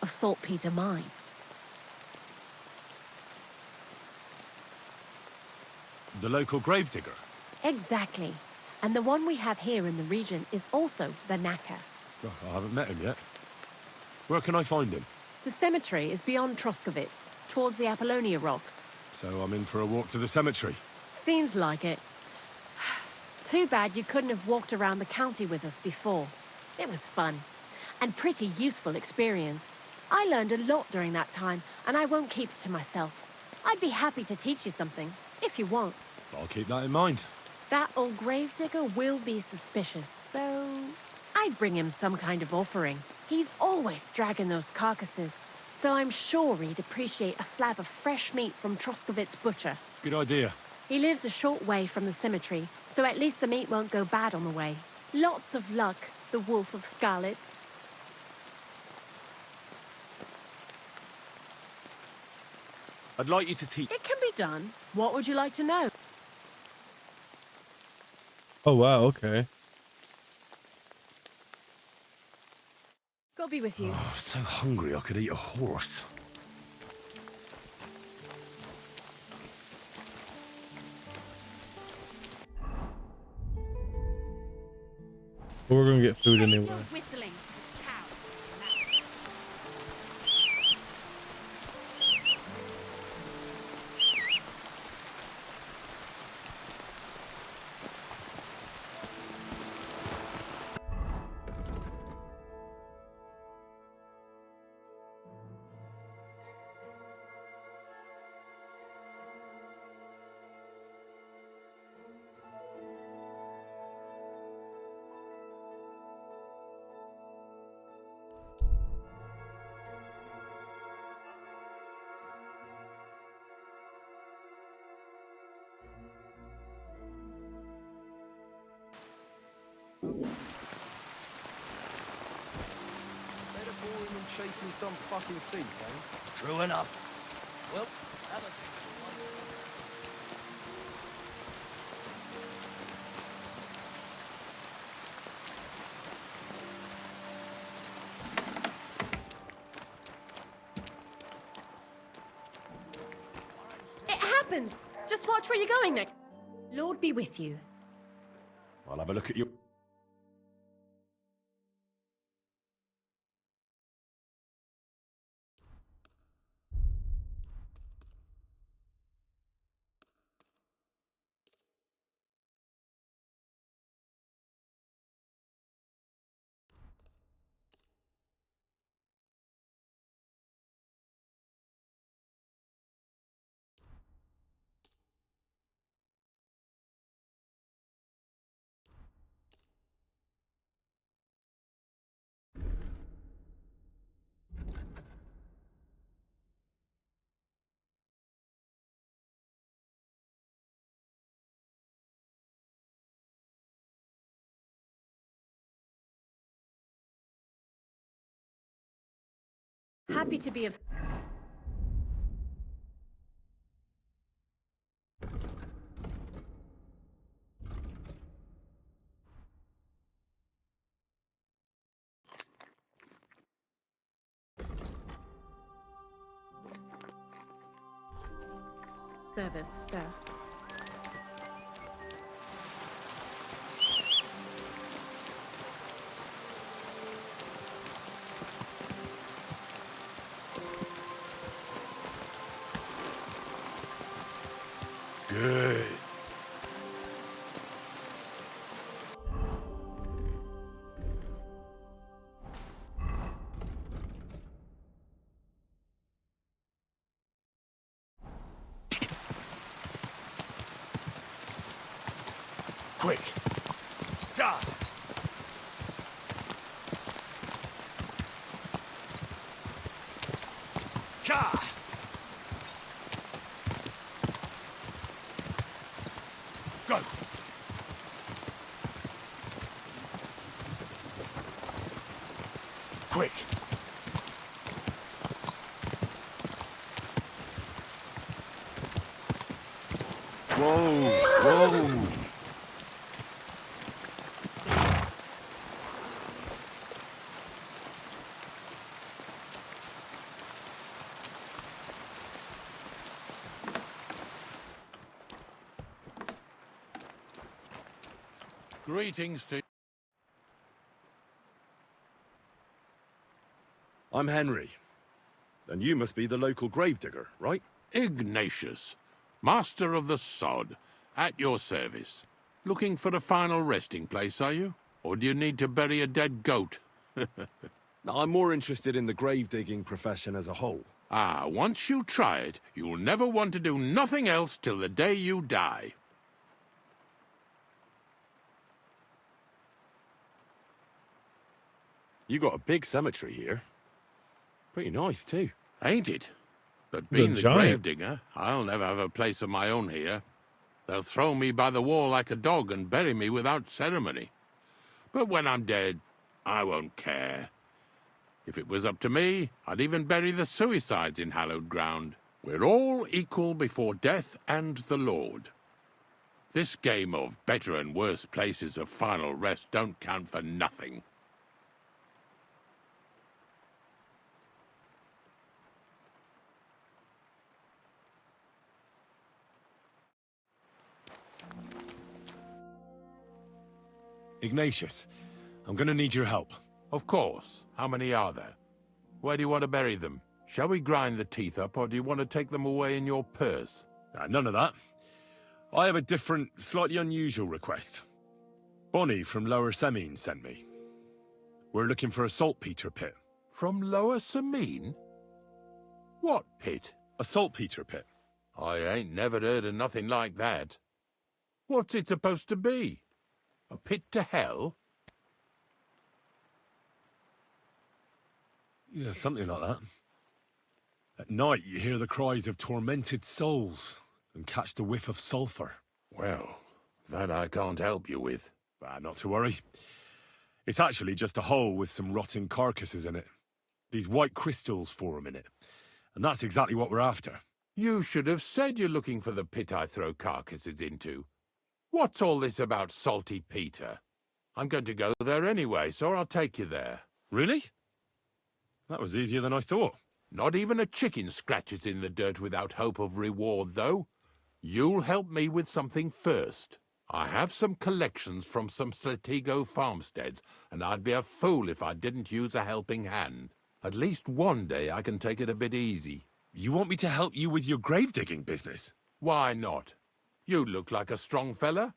a saltpeter mine. The local gravedigger. Exactly. And the one we have here in the region is also the knacker. Oh, I haven't met him yet. Where can I find him? The cemetery is beyond Troskovitz, towards the Apollonia rocks. So I'm in for a walk to the cemetery. Seems like it. Too bad you couldn't have walked around the county with us before. It was fun, and pretty useful experience. I learned a lot during that time, and I won't keep it to myself. I'd be happy to teach you something, if you want. I'll keep that in mind. That old gravedigger will be suspicious, so I'd bring him some kind of offering. He's always dragging those carcasses, so I'm sure he'd appreciate a slab of fresh meat from Troskovitz Butcher. Good idea. He lives a short way from the cemetery, so at least the meat won't go bad on the way. Lots of luck, the Wolf of Skalitz. I'd like you to teach... It can be done. What would you like to know? Oh wow, okay. God be with you. Oh, so hungry I could eat a horse. But we're gonna get food anyway. No whistling. Cow. Better boring than chasing some fucking thief, eh? True enough. Well, have a... It happens. Just watch where you're going, Nick. Lord be with you. I'll have a look at you. Happy to be of... service, sir. Good. Quick. Da. Ka. Go. Quick. Whoa. Whoa. Greetings to... I'm Henry. And you must be the local gravedigger, right? Ignatius, master of the sod, at your service. Looking for a final resting place, are you? Or do you need to bury a dead goat? Now, I'm more interested in the grave-digging profession as a whole. Ah, once you try it, you'll never want to do nothing else till the day you die. You got a big cemetery here. Pretty nice, too. Ain't it? But The being the giant. gravedigger, I'll never have a place of my own here. They'll throw me by the wall like a dog and bury me without ceremony. But when I'm dead, I won't care. If it was up to me, I'd even bury the suicides in hallowed ground. We're all equal before death and the Lord. This game of better and worse places of final rest don't count for nothing. Ignatius, I'm gonna need your help. Of course. How many are there? Where do you want to bury them? Shall we grind the teeth up, or do you want to take them away in your purse? None of that. I have a different, slightly unusual request. Bonnie from Lower Semine sent me. We're looking for a saltpeter pit. From Lower Semine? What pit? A saltpeter pit. I ain't never heard of nothing like that. What's it supposed to be? A pit to hell? Yeah, something like that. At night, you hear the cries of tormented souls and catch the whiff of sulphur. Well, that I can't help you with. Not to worry. It's actually just a hole with some rotting carcasses in it. These white crystals form in it. And that's exactly what we're after. You should have said you're looking for the pit I throw carcasses into. What's all this about Salty Peter? I'm going to go there anyway, so I'll take you there. Really? That was easier than I thought. Not even a chicken scratches in the dirt without hope of reward, though. You'll help me with something first. I have some collections from some Slatigo farmsteads, and I'd be a fool if I didn't use a helping hand. At least one day I can take it a bit easy. You want me to help you with your grave-digging business? Why not? You look like a strong fella.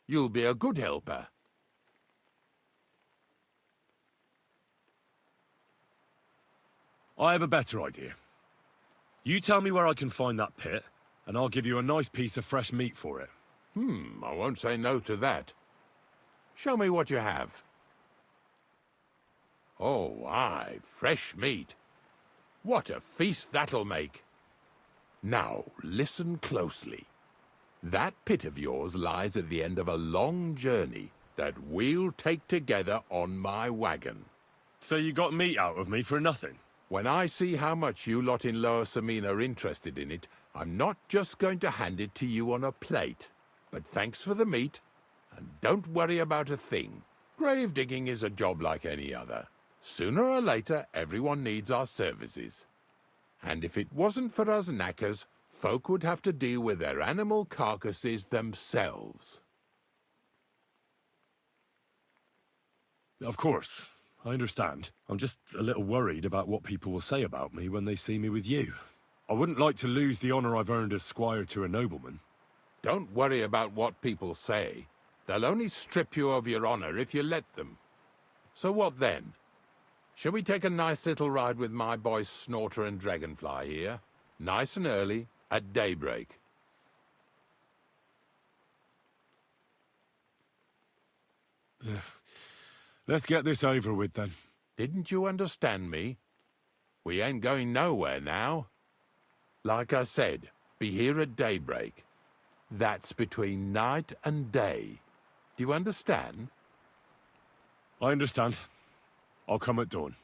You'll be a good helper. I have a better idea. You tell me where I can find that pit, and I'll give you a nice piece of fresh meat for it. I won't say no to that. Show me what you have. Oh, aye, fresh meat. What a feast that'll make. Now, listen closely. That pit of yours lies at the end of a long journey that we'll take together on my wagon. So you got meat out of me for nothing? When I see how much you lot in Lower Semine are interested in it, I'm not just going to hand it to you on a plate. But thanks for the meat, and don't worry about a thing. Grave digging is a job like any other. Sooner or later, everyone needs our services. And if it wasn't for us knackers, folk would have to deal with their animal carcasses themselves. Of course. I understand. I'm just a little worried about what people will say about me when they see me with you. I wouldn't like to lose the honor I've earned as squire to a nobleman. Don't worry about what people say. They'll only strip you of your honor if you let them. So what then? Shall we take a nice little ride with my boys Snorter and Dragonfly here? Nice and early, at daybreak. Let's get this over with, then. Didn't you understand me? We ain't going nowhere now. Like I said, be here at daybreak. That's between night and day. Do you understand? I understand. I'll come at dawn.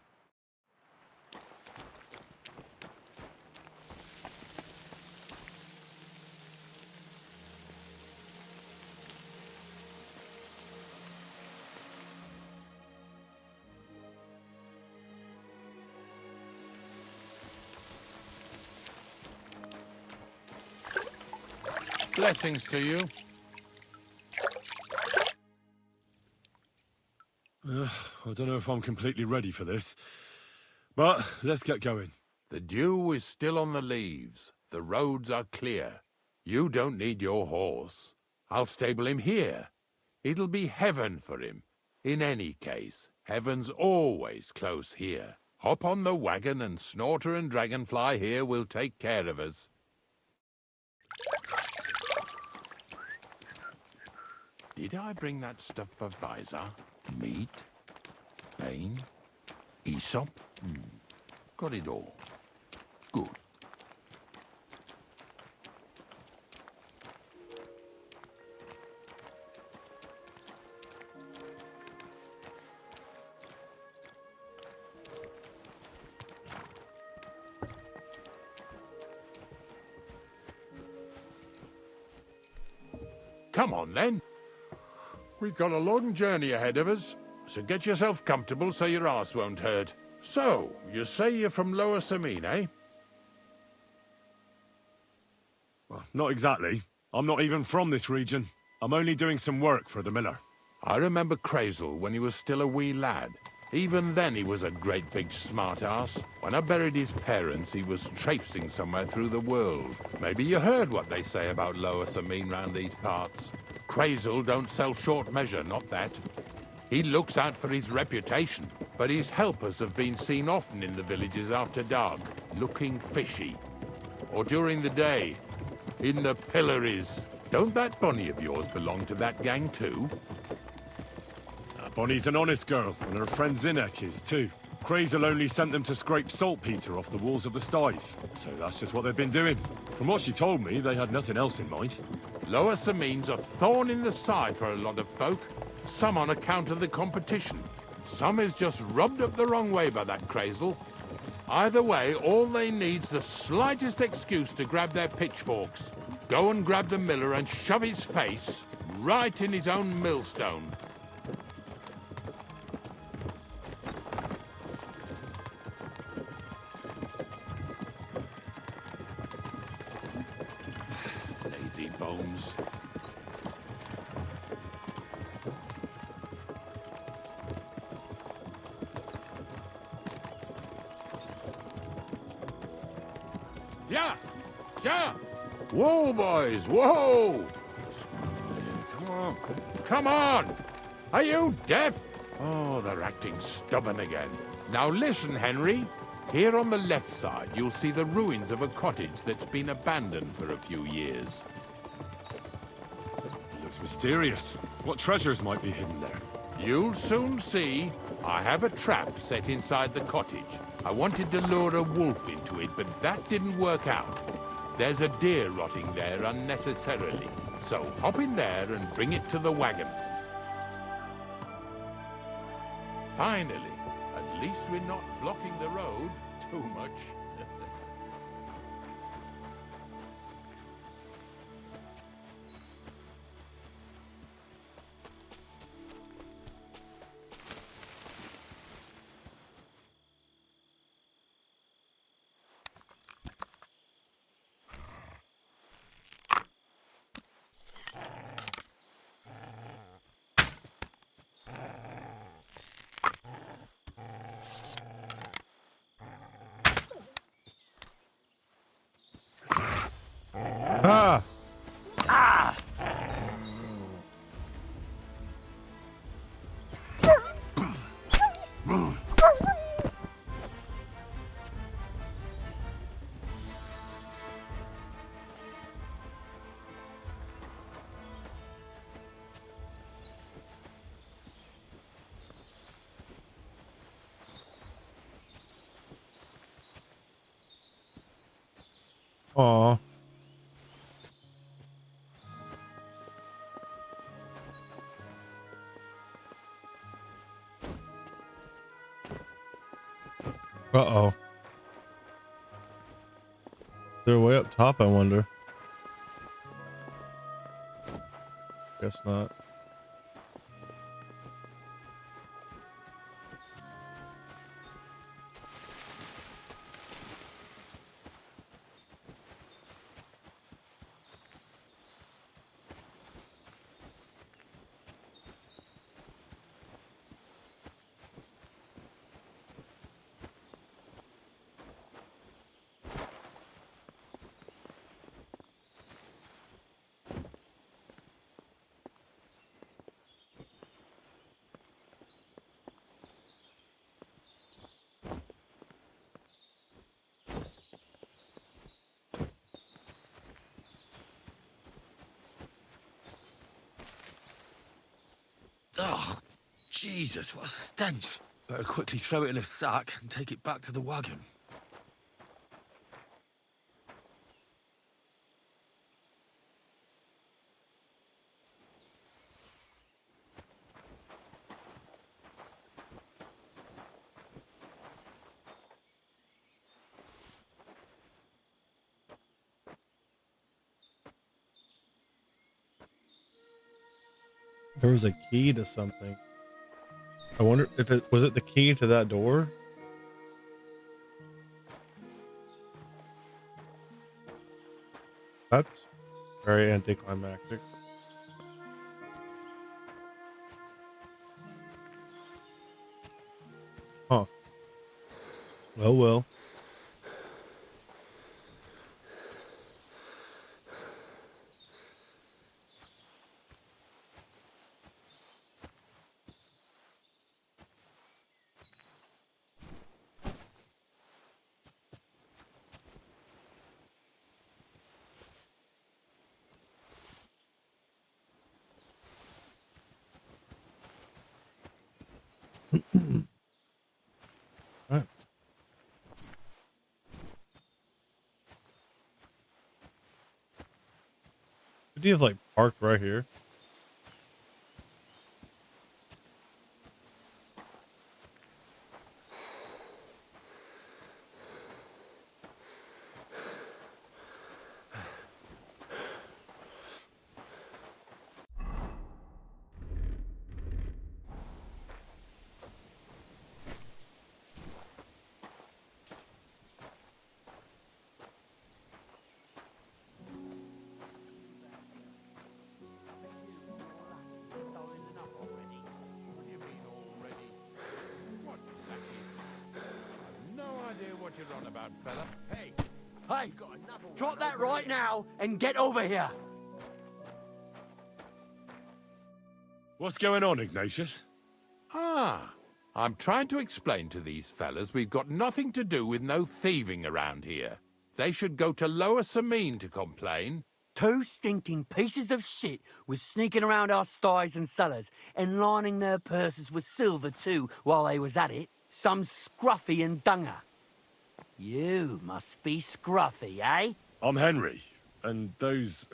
Blessings to you. I don't know if I'm completely ready for this, but let's get going. The dew is still on the leaves. The roads are clear. You don't need your horse. I'll stable him here. It'll be heaven for him. In any case, heaven's always close here. Hop on the wagon and Snorter and Dragonfly here will take care of us. Did I bring that stuff for Visor? Meat? Pain? Aesop? Got it all. Good. Come on, then. We've got a long journey ahead of us, so get yourself comfortable so your arse won't hurt. So, you say you're from Lower Samine, eh? Well, not exactly. I'm not even from this region. I'm only doing some work for the miller. I remember Crazel when he was still a wee lad. Even then he was a great big smart-ass. When I buried his parents, he was traipsing somewhere through the world. Maybe you heard what they say about Lower Samine round these parts. Crazel don't sell short measure, not that. He looks out for his reputation, but his helpers have been seen often in the villages after dark, looking fishy. Or during the day, in the pillories. Don't that Bonnie of yours belong to that gang too? Bonnie's an honest girl, and her friend Zinnek is too. Crazel only sent them to scrape saltpeter off the walls of the sties, so that's just what they've been doing. From what she told me, they had nothing else in mind. Lower Samine's a thorn in the side for a lot of folk. Some on account of the competition. Some is just rubbed up the wrong way by that Crazel. Either way, all they need's the slightest excuse to grab their pitchforks. Go and grab the miller and shove his face right in his own millstone. Lazy bones. Yeah! Yeah! Whoa, boys! Whoa! Come on! Come on! Are you deaf? Oh, they're acting stubborn again. Now listen, Henry. Here on the left side, you'll see the ruins of a cottage that's been abandoned for a few years. It looks mysterious. What treasures might be hidden there? You'll soon see. I have a trap set inside the cottage. I wanted to lure a wolf into it, but that didn't work out. There's a deer rotting there unnecessarily. So hop in there and bring it to the wagon. Finally, at least we're not blocking the road too much. Ah! Aw. Uh-oh. They're way up top, I wonder. Guess not. Oh, Jesus, what a stench. Better quickly throw it in a sack and take it back to the wagon. There was a key to something. I wonder if it was the key to that door? That's very anticlimactic. Huh. Oh well. Alright. Could you have like parked right here? What do you mean already? What lacking? No idea what you're on about, fella. Hey, Hey, drop that right now and get over here. What's going on, Ignatius? I'm trying to explain to these fellas we've got nothing to do with no thieving around here. They should go to Lower Samine to complain. Two stinking pieces of shit was sneaking around our sties and cellars and lining their purses with silver too while they was at it. Some scruffy and dunger. You must be scruffy, eh? I'm Henry, and those,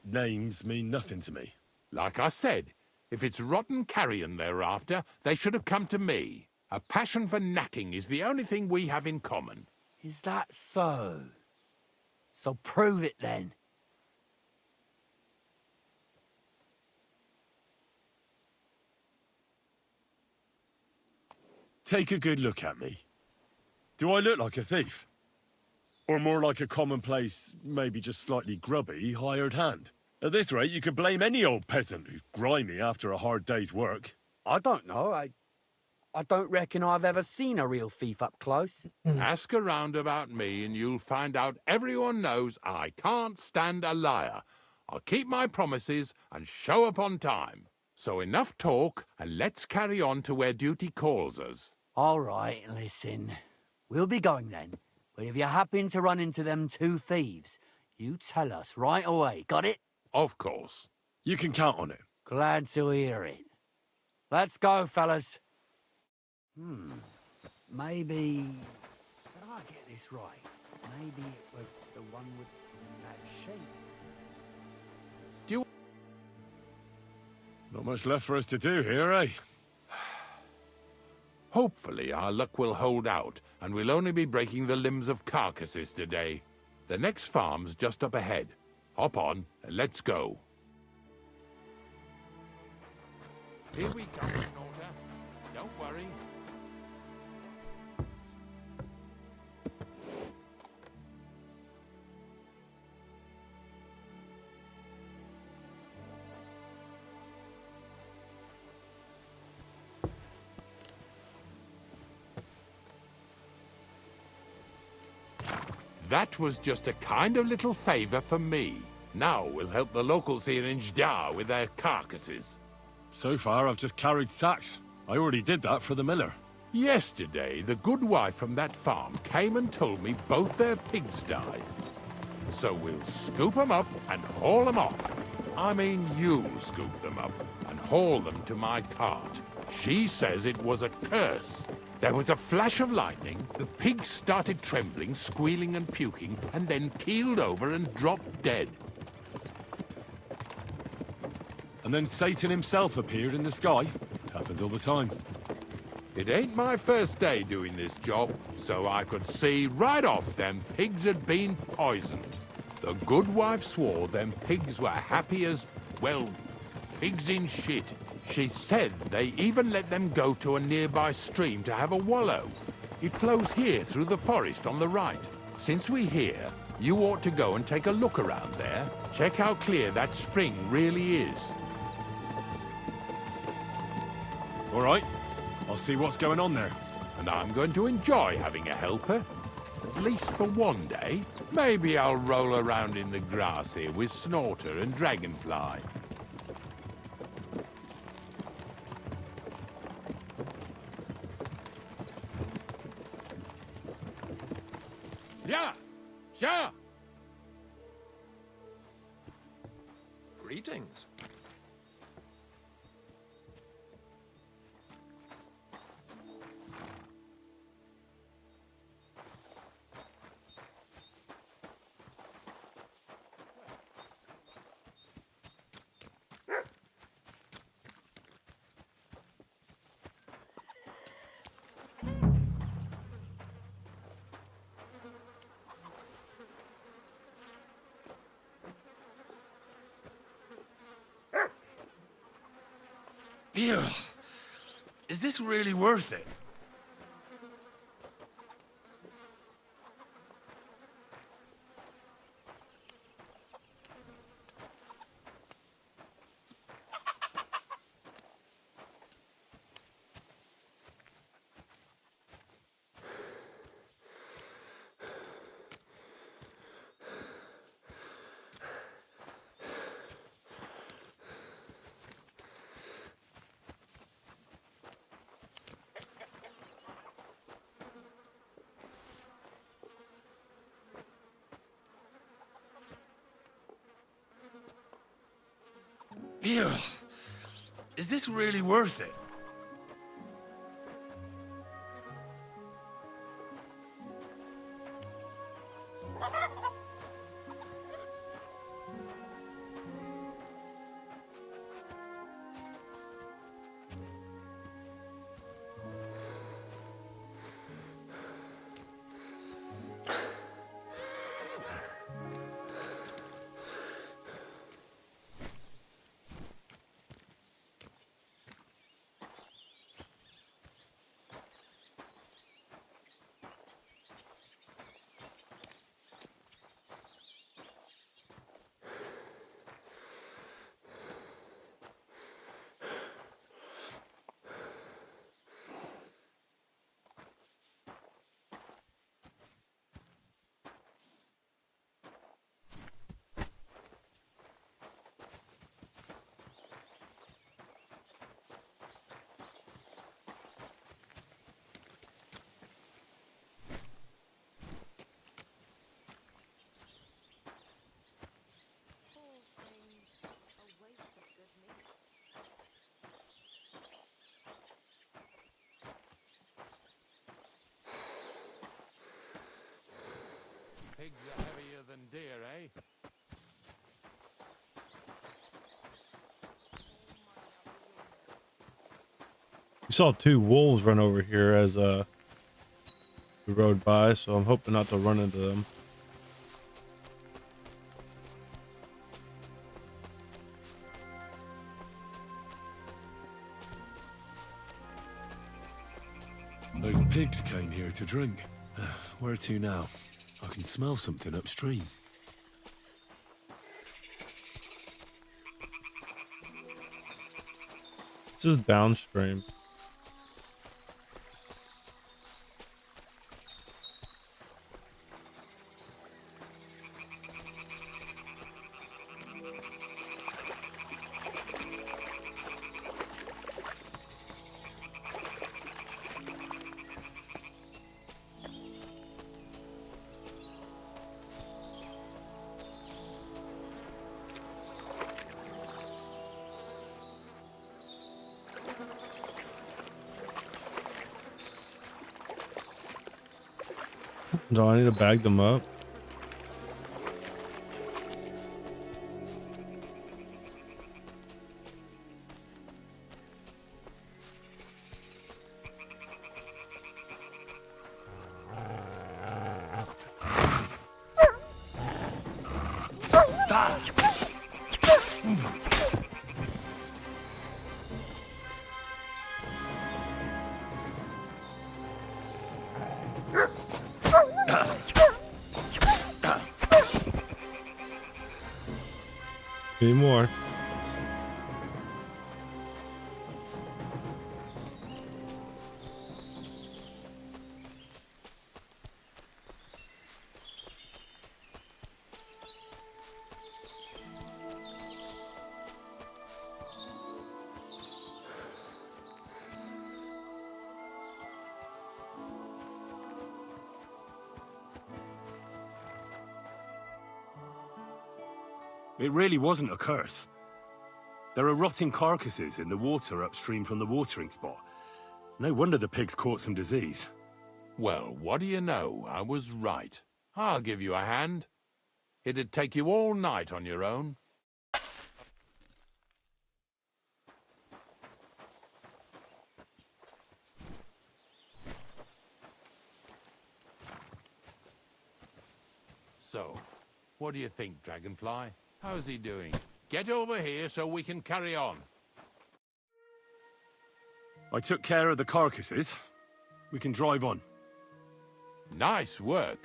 names mean nothing to me. Like I said, if it's rotten carrion they're after, they should have come to me. A passion for knacking is the only thing we have in common. Is that so? So prove it then. Take a good look at me. Do I look like a thief? Or more like a commonplace, maybe just slightly grubby, hired hand? At this rate, you could blame any old peasant who's grimy after a hard day's work. I don't know. I don't reckon I've ever seen a real thief up close. Ask around about me and you'll find out everyone knows I can't stand a liar. I'll keep my promises and show up on time. So enough talk and let's carry on to where duty calls us. All right, listen. We'll be going then. But if you happen to run into them two thieves, you tell us right away. Got it? Of course. You can count on it. Glad to hear it. Let's go, fellas. Maybe... Did I get this right? Maybe it was the one with that shape. Not much left for us to do here, eh? Hopefully our luck will hold out, and we'll only be breaking the limbs of carcasses today. The next farm's just up ahead. Hop on, and let's go. Here we come, Snorter. Don't worry. That was just a kind of little favor for me. Now we'll help the locals here in Jda with their carcasses. So far, I've just carried sacks. I already did that for the miller. Yesterday, the good wife from that farm came and told me both their pigs died. So we'll scoop 'em up and haul 'em off. I mean you'll scoop them up and haul them to my cart. She says it was a curse. There was a flash of lightning, the pigs started trembling, squealing and puking, and then keeled over and dropped dead. And then Satan himself appeared in the sky. Happens all the time. It ain't my first day doing this job, so I could see right off them pigs had been poisoned. The good wife swore them pigs were happy as, well, pigs in shit. She said they even let them go to a nearby stream to have a wallow. It flows here through the forest on the right. Since we're here, you ought to go and take a look around there. Check how clear that spring really is. All right, I'll see what's going on there. And I'm going to enjoy having a helper. At least for one day. Maybe I'll roll around in the grass here with Snorter and Dragonfly. Yeah! Yeah! Greetings. Ew. Is this really worth it? Ew. Is this really worth it? Pigs are heavier than deer, eh? We saw two wolves run over here as we rode by, so I'm hoping not to run into them. Those pigs came here to drink. Where to now? I can smell something upstream. This is downstream. Do I need to bag them up? Any more? It really wasn't a curse. There are rotting carcasses in the water upstream from the watering spot. No wonder the pigs caught some disease. Well, what do you know? I was right. I'll give you a hand. It'd take you all night on your own. So, what do you think, Dragonfly? How's he doing? Get over here so we can carry on. I took care of the carcasses. We can drive on. Nice work.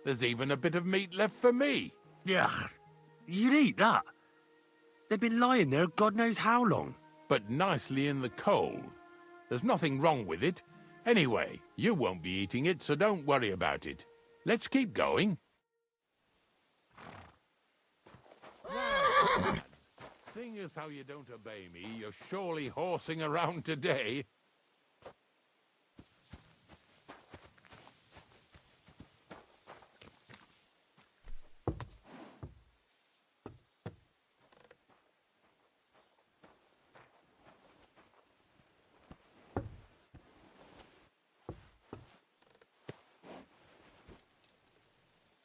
There's even a bit of meat left for me. Yeah, you'd eat that. They've been lying there God knows how long. But nicely in the cold. There's nothing wrong with it. Anyway, you won't be eating it, so don't worry about it. Let's keep going. Right, seeing as how you don't obey me, you're surely horsing around today.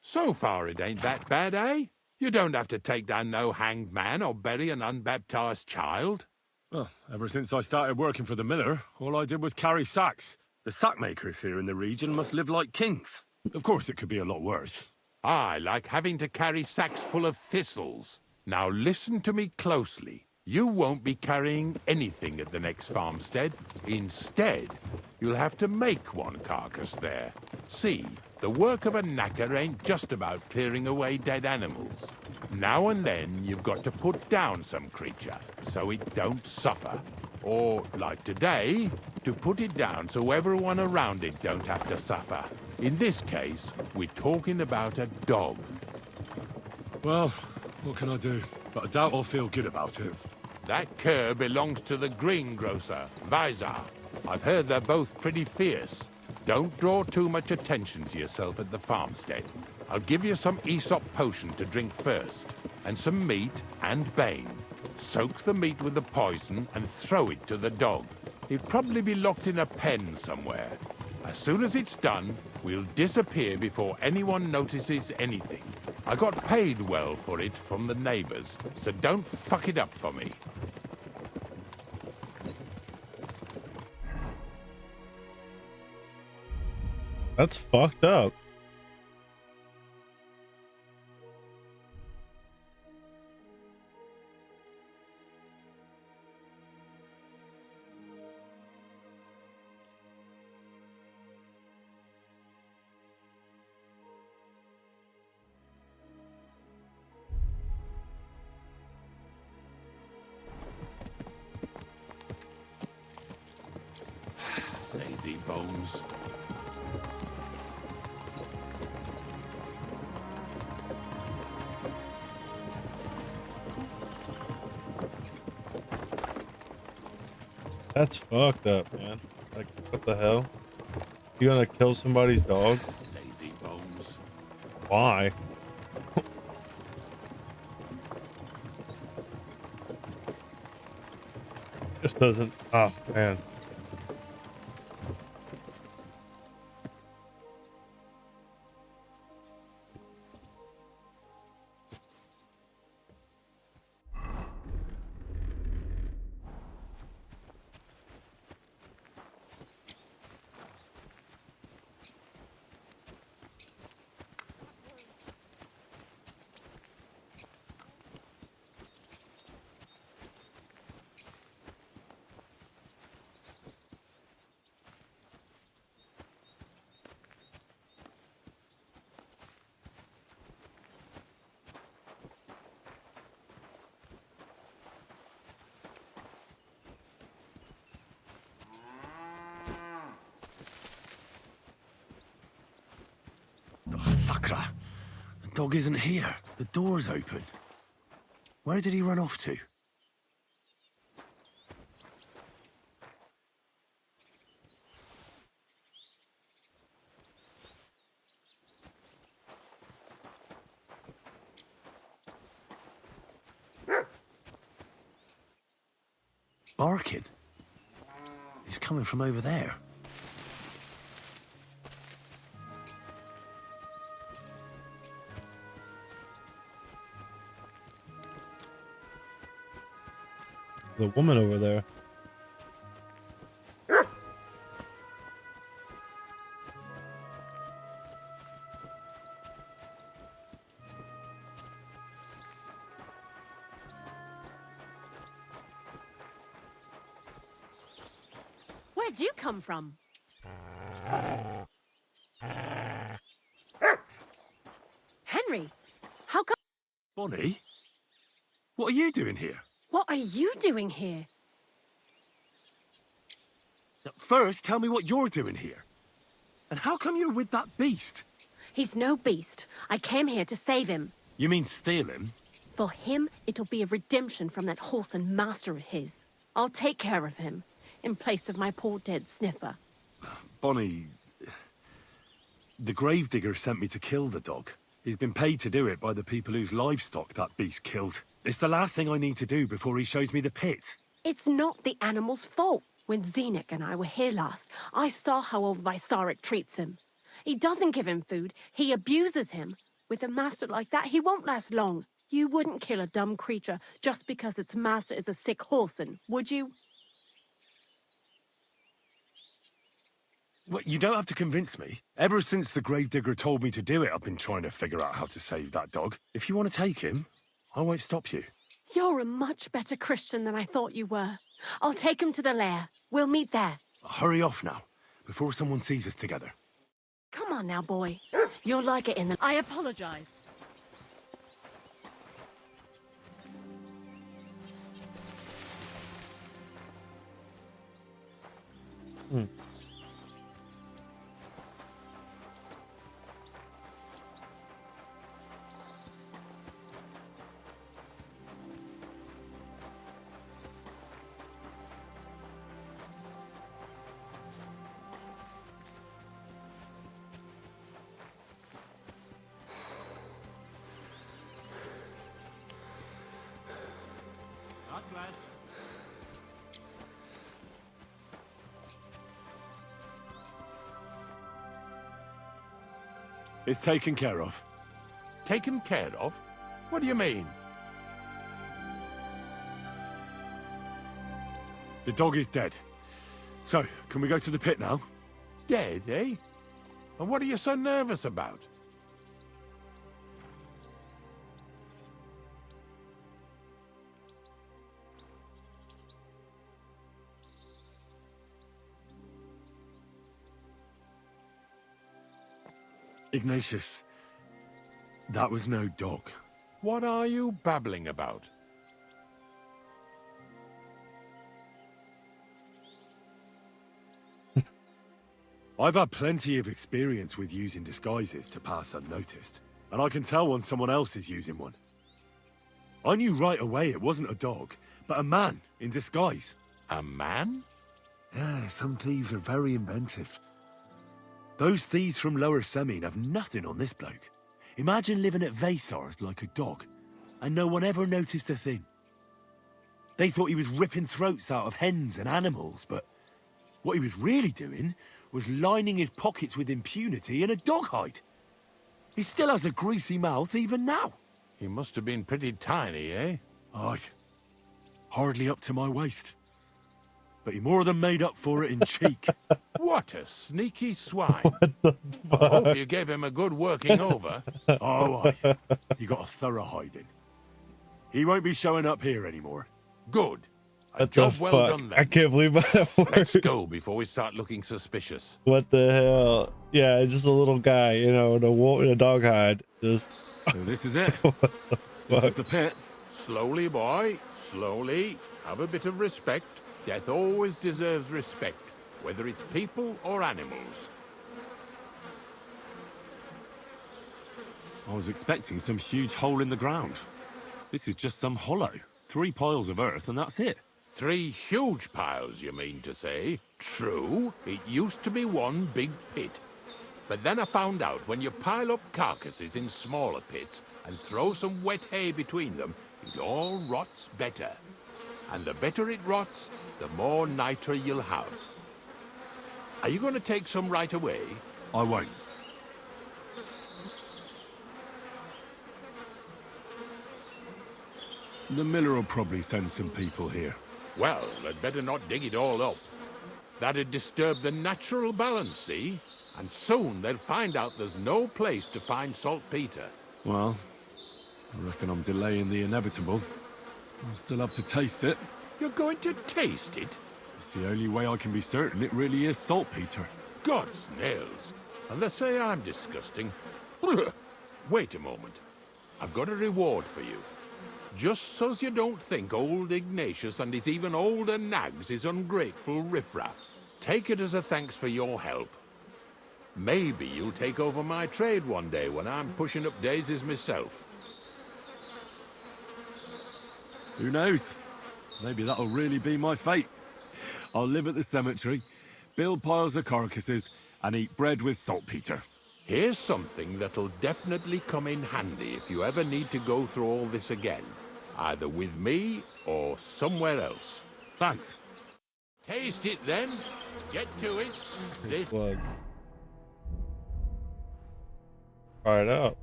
So far it ain't that bad, eh? You don't have to take down no hanged man or bury an unbaptized child. Well, ever since I started working for the miller, all I did was carry sacks. The sack makers here in the region must live like kings. Of course, it could be a lot worse. I like having to carry sacks full of thistles. Now listen to me closely. You won't be carrying anything at the next farmstead. Instead, you'll have to make one carcass there. See, the work of a knacker ain't just about clearing away dead animals. Now and then, you've got to put down some creature, so it don't suffer. Or, like today, to put it down so everyone around it don't have to suffer. In this case, we're talking about a dog. Well, what can I do? But I doubt I'll feel good about it. That cur belongs to the greengrocer, Vizar. I've heard they're both pretty fierce. Don't draw too much attention to yourself at the farmstead. I'll give you some Aesop potion to drink first, and some meat and bane. Soak the meat with the poison and throw it to the dog. He'll probably be locked in a pen somewhere. As soon as it's done, we'll disappear before anyone notices anything. I got paid well for it from the neighbors, so don't fuck it up for me. That's fucked up. Lazy bones. That's fucked up, man. Like, what the hell? You gonna kill somebody's dog? Lazy bones. Why? Just doesn't. Oh, man. Sacra! The dog isn't here. The door's open. Where did he run off to? Barking. He's coming from over there. The woman over there. Where'd you come from? Henry, how come? Bonnie? What are you doing here? What are you doing here? First, tell me what you're doing here. And how come you're with that beast? He's no beast. I came here to save him. You mean steal him? For him, it'll be a redemption from that horse and master of his. I'll take care of him, in place of my poor dead sniffer. Bonnie... The gravedigger sent me to kill the dog. He's been paid to do it by the people whose livestock that beast killed. It's the last thing I need to do before he shows me the pit. It's not the animal's fault. When Zenek and I were here last, I saw how old Vysarik treats him. He doesn't give him food, he abuses him. With a master like that, he won't last long. You wouldn't kill a dumb creature just because its master is a sick horseman, would you? Well, you don't have to convince me. Ever since the gravedigger told me to do it, I've been trying to figure out how to save that dog. If you want to take him, I won't stop you. You're a much better Christian than I thought you were. I'll take him to the lair. We'll meet there. Hurry off now, before someone sees us together. Come on now, boy. You'll like it in the... I apologize. Not glad. It's taken care of. Taken care of? What do you mean? The dog is dead. So, can we go to the pit now? Dead, eh? And what are you so nervous about? Ignatius, that was no dog. What are you babbling about? I've had plenty of experience with using disguises to pass unnoticed, and I can tell when someone else is using one. I knew right away it wasn't a dog, but a man in disguise. A man? Yeah, some thieves are very inventive. Those thieves from Lower Semine have nothing on this bloke. Imagine living at Vaysars like a dog, and no one ever noticed a thing. They thought he was ripping throats out of hens and animals, but what he was really doing was lining his pockets with impunity in a dog hide. He still has a greasy mouth even now. He must have been pretty tiny, eh? Aye, hardly up to my waist. But he more than made up for it in cheek. What a sneaky swine. I hope you gave him a good working over. Oh, aye. He got a thorough hiding. He won't be showing up here anymore. Good. A What job the well fuck? done then. I can't believe that Let's word. go before we start looking suspicious. What the hell? Yeah, just a little guy, you know, in a dog hide. Just So this is it. what the This fuck? is the pit. Slowly, boy. Slowly. Have a bit of respect. Death always deserves respect, whether it's people or animals. I was expecting some huge hole in the ground. This is just some hollow. 3 piles of earth and that's it. 3 huge piles, you mean to say? True, it used to be one big pit. But then I found out when you pile up carcasses in smaller pits and throw some wet hay between them, it all rots better. And the better it rots, the more nitra you'll have. Are you going to take some right away? I won't. The miller will probably send some people here. Well, they'd better not dig it all up. That'd disturb the natural balance, see? And soon they'll find out there's no place to find saltpeter. Well, I reckon I'm delaying the inevitable. I'll still have to taste it. You're going to taste it? It's the only way I can be certain it really is saltpeter. God's nails. And they say I'm disgusting. Wait a moment. I've got a reward for you. Just so's you don't think old Ignatius and his even older nags is ungrateful riffraff. Take it as a thanks for your help. Maybe you'll take over my trade one day when I'm pushing up daisies myself. Who knows? Maybe that'll really be my fate. I'll live at the cemetery, build piles of carcasses, and eat bread with saltpeter. Here's something that'll definitely come in handy if you ever need to go through all this again. Either with me or somewhere else. Thanks. Taste it then. Get to it. This Blood. Try it out.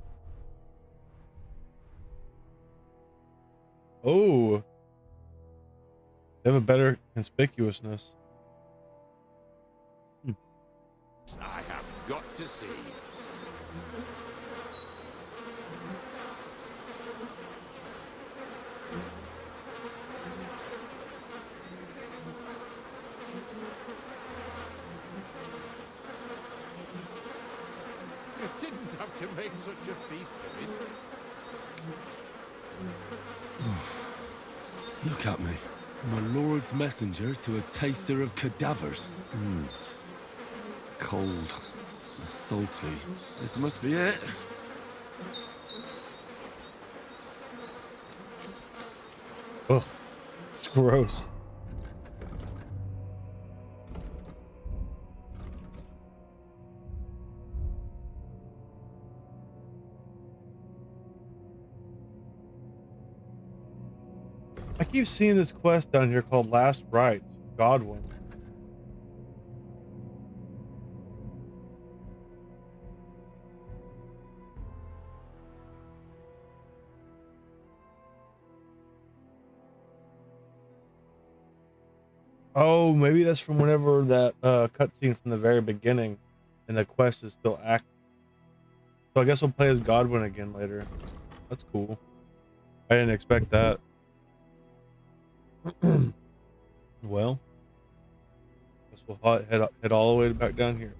Oh. They have a better conspicuousness. I have got to see. You didn't have to make such a feast of it. Look at me. My lord's messenger to a taster of cadavers. Cold. And salty. This must be it. Ugh. It's gross. I keep seeing this quest down here called Last Rites, Godwin. Oh, maybe that's from whenever that cutscene from the very beginning and the quest is still active. So I guess we'll play as Godwin again later. That's cool. I didn't expect that. Well, guess we'll head all the way back down here.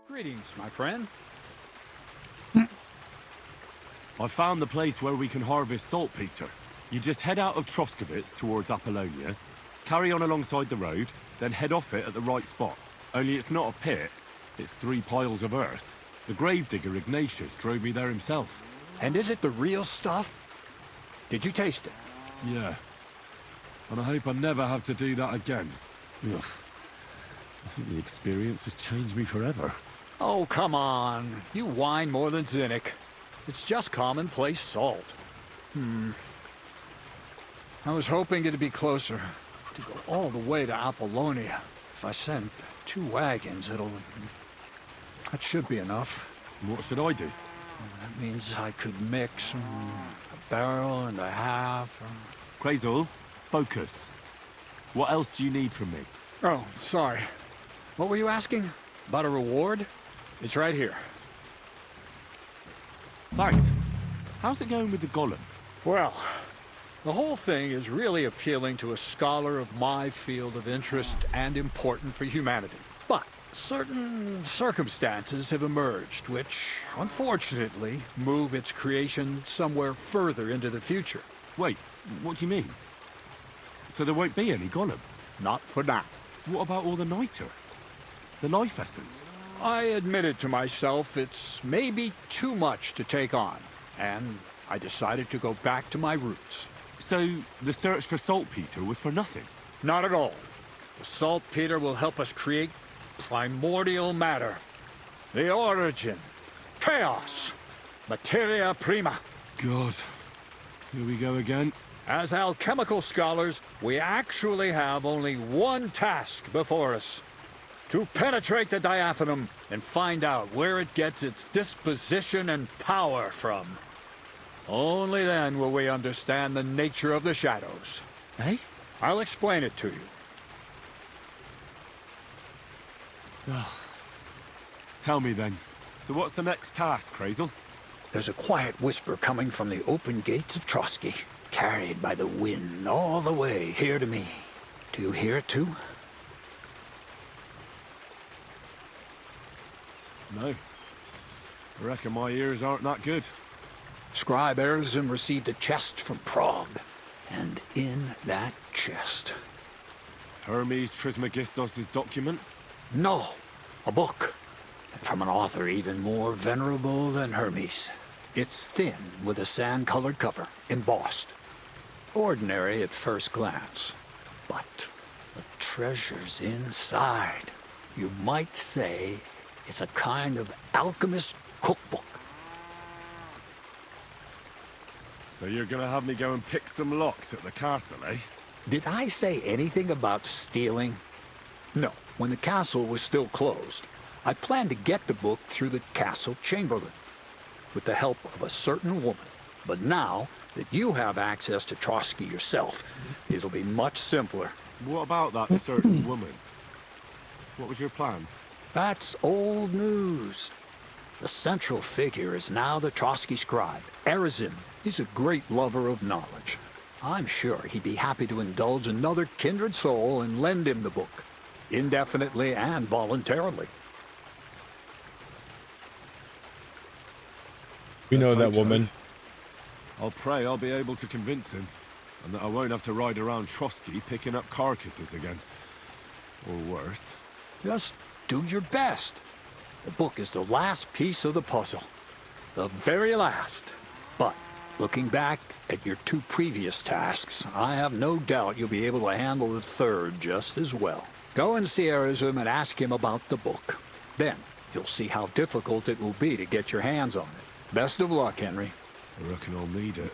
Greetings, my friend. I found the place where we can harvest saltpeter. You just head out of Troskovitz towards Apollonia, carry on alongside the road, then head off it at the right spot. Only it's not a pit, it's 3 piles of earth. The gravedigger Ignatius drove me there himself. And is it the real stuff? Did you taste it? Yeah. And I hope I never have to do that again. Ugh. The experience has changed me forever. Oh, come on. You whine more than Zinnik. It's just commonplace salt. I was hoping it'd be closer. To go all the way to Apollonia. If I send 2 wagons, that should be enough. What should I do? That means I could mix a barrel and a half. Crazel, focus. What else do you need from me? Oh, sorry. What were you asking? About a reward? It's right here. Thanks. How's it going with the golem? Well, the whole thing is really appealing to a scholar of my field of interest and important for humanity. But certain circumstances have emerged which, unfortunately, move its creation somewhere further into the future. Wait, what do you mean? So there won't be any golem? Not for now. What about all the niter? The life essence? I admitted to myself it's maybe too much to take on, and I decided to go back to my roots. So the search for saltpeter was for nothing? Not at all. The saltpeter will help us create primordial matter. The origin. Chaos. Materia prima. God. Here we go again. As alchemical scholars, we actually have only one task before us. To penetrate the diaphanum and find out where it gets its disposition and power from. Only then will we understand the nature of the shadows. Eh? I'll explain it to you. Tell me then. So what's the next task, Crazel? There's a quiet whisper coming from the open gates of Trotsky, carried by the wind all the way here to me. Do you hear it too? No. I reckon my ears aren't that good. Scribe Erezim received a chest from Prague, and in that chest... Hermes Trismegistos' document? No, a book. And from an author even more venerable than Hermes. It's thin, with a sand-colored cover, embossed. Ordinary at first glance. But the treasure's inside. You might say it's a kind of alchemist cookbook. So you're gonna have me go and pick some locks at the castle, eh? Did I say anything about stealing? No. When the castle was still closed, I planned to get the book through the castle chamberlain, with the help of a certain woman. But now that you have access to Trotsky yourself, it'll be much simpler. What about that certain woman? What was your plan? That's old news. The central figure is now the Trotsky scribe, Erezim. He's a great lover of knowledge. I'm sure he'd be happy to indulge another kindred soul and lend him the book, indefinitely and voluntarily. We know Let's that hope so. woman. I'll pray I'll be able to convince him, and that I won't have to ride around Trotsky picking up carcasses again. Or worse. Just do your best. The book is the last piece of the puzzle. The very last. But looking back at your 2 previous tasks, I have no doubt you'll be able to handle the third just as well. Go and see Erezim and ask him about the book. Then you'll see how difficult it will be to get your hands on it. Best of luck, Henry. I reckon I'll need it.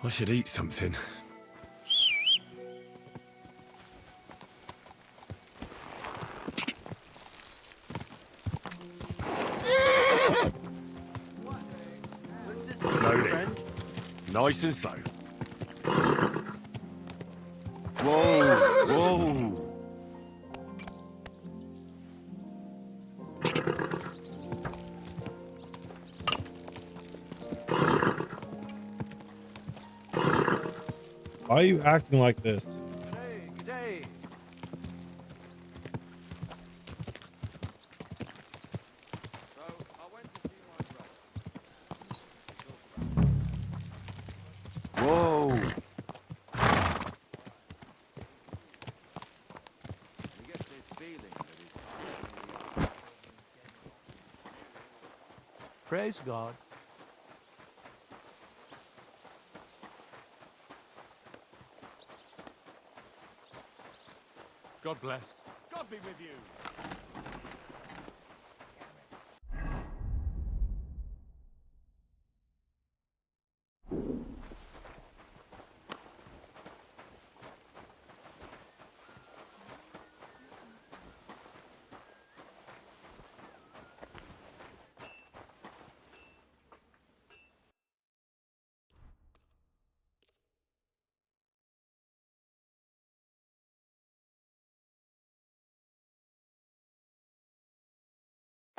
I should eat something. Slowly. Nice and slow. Whoa, whoa. Why are you acting like this? G'day, g'day. Praise God. God bless. God be with you.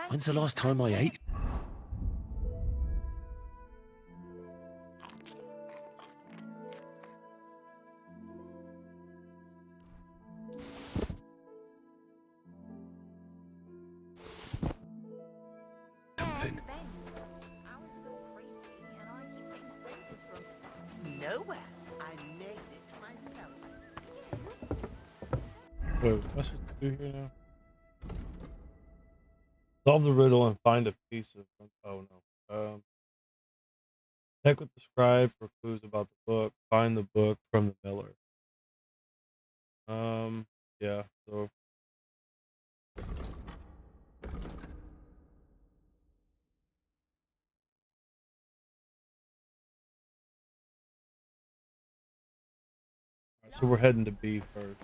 When's the last time I ate? Something. Nowhere. I made it myself. Wait, what's it do here now? Solve the riddle and find a piece of. Oh no. Check with the scribe for clues about the book. Find the book from the miller. Yeah. So so we're heading to B first.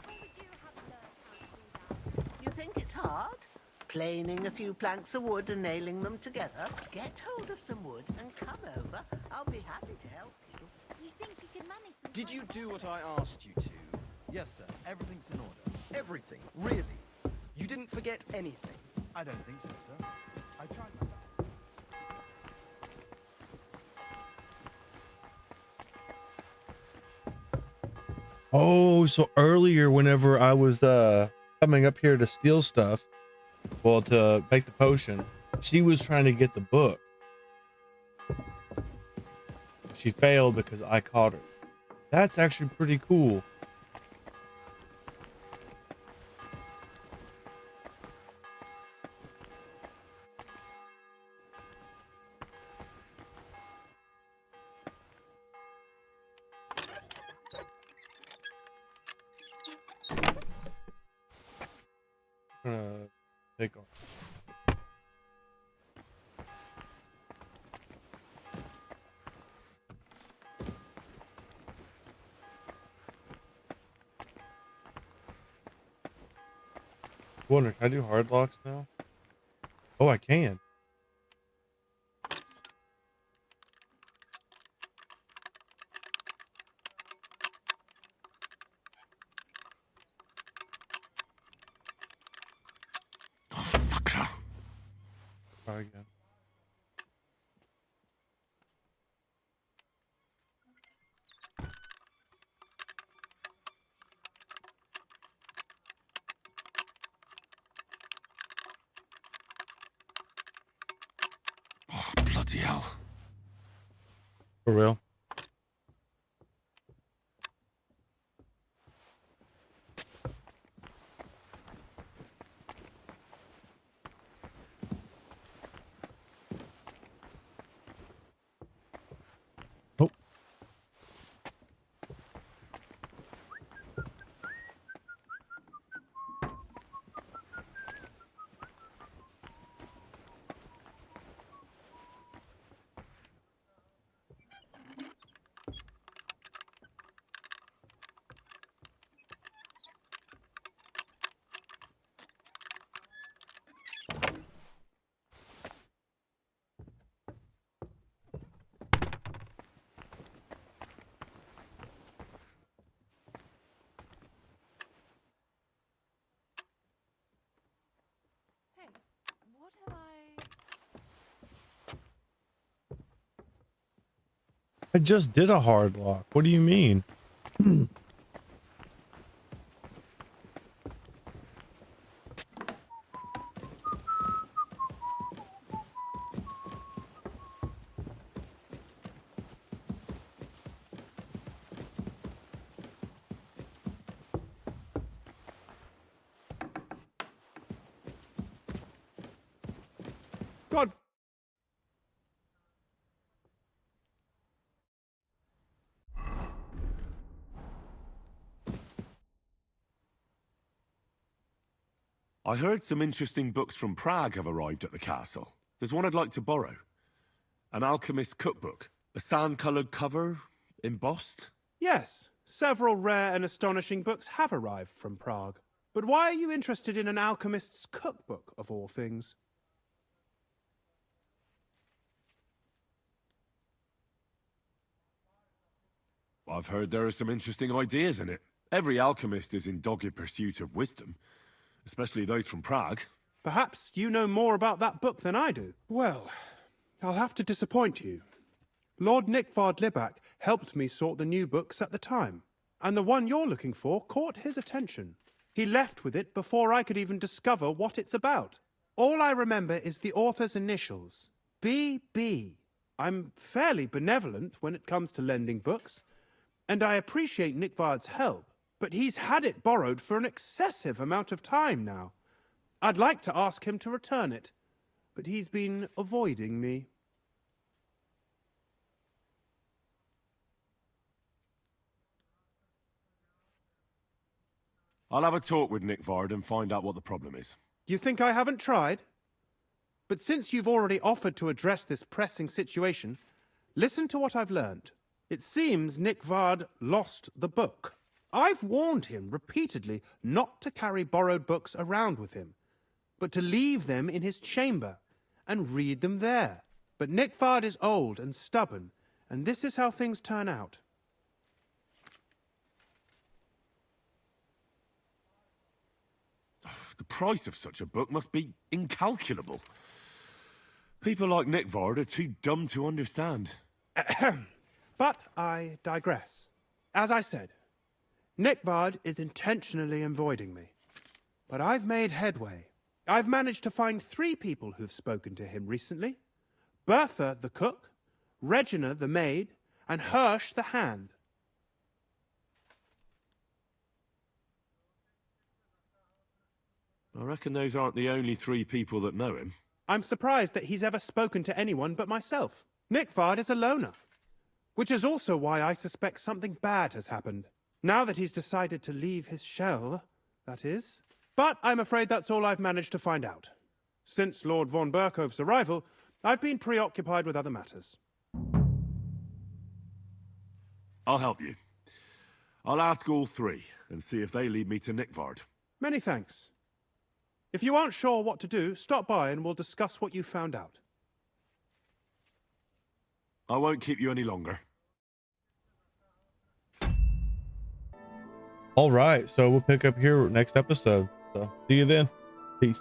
You think it's hard? Planing a few planks of wood and nailing them together? Get hold of some wood and come over. I'll be happy to help you. You think you can manage some? Did you do what I asked you to? Yes, sir. Everything's in order. Everything, really. You didn't forget anything. I don't think so, sir. I tried my best. Oh, so earlier whenever I was coming up here to steal stuff, well, to make the potion, she was trying to get the book. She failed because I caught her. That's actually pretty cool. Take off. Wonder, can I do hard locks now? Oh, I can. Oh, fucker. Try again. Oh, bloody hell. For real. Oh. Hey, what have I? I just did a hard lock. What do you mean? God I heard some interesting books from Prague have arrived at the castle. There's one I'd like to borrow. An alchemist's cookbook. A sand-coloured cover, embossed. Yes, several rare and astonishing books have arrived from Prague. But why are you interested in an alchemist's cookbook, of all things? I've heard there are some interesting ideas in it. Every alchemist is in dogged pursuit of wisdom, especially those from Prague. Perhaps you know more about that book than I do. Well, I'll have to disappoint you. Lord Nickvard Libak helped me sort the new books at the time, and the one you're looking for caught his attention. He left with it before I could even discover what it's about. All I remember is the author's initials, B.B. I'm fairly benevolent when it comes to lending books, and I appreciate Nickvard's help, but he's had it borrowed for an excessive amount of time now. I'd like to ask him to return it, but he's been avoiding me. I'll have a talk with Nickvard and find out what the problem is. You think I haven't tried? But since you've already offered to address this pressing situation, listen to what I've learned. It seems Nickvard lost the book. I've warned him repeatedly not to carry borrowed books around with him, but to leave them in his chamber and read them there. But Nickvard is old and stubborn, and this is how things turn out. The price of such a book must be incalculable. People like Nickvard are too dumb to understand. But I digress. As I said, Nickvard is intentionally avoiding me. But I've made headway. I've managed to find 3 people who've spoken to him recently. Bertha the cook, Regina the maid, and Hirsch the hand. I reckon those aren't the only 3 people that know him. I'm surprised that he's ever spoken to anyone but myself. Nickvard is a loner, which is also why I suspect something bad has happened. Now that he's decided to leave his shell, that is. But I'm afraid that's all I've managed to find out. Since Lord von Berkove's arrival, I've been preoccupied with other matters. I'll help you. I'll ask all 3 and see if they lead me to Nickvard. Many thanks. If you aren't sure what to do, stop by and we'll discuss what you found out. I won't keep you any longer. All right, so we'll pick up here next episode. So see you then. Peace.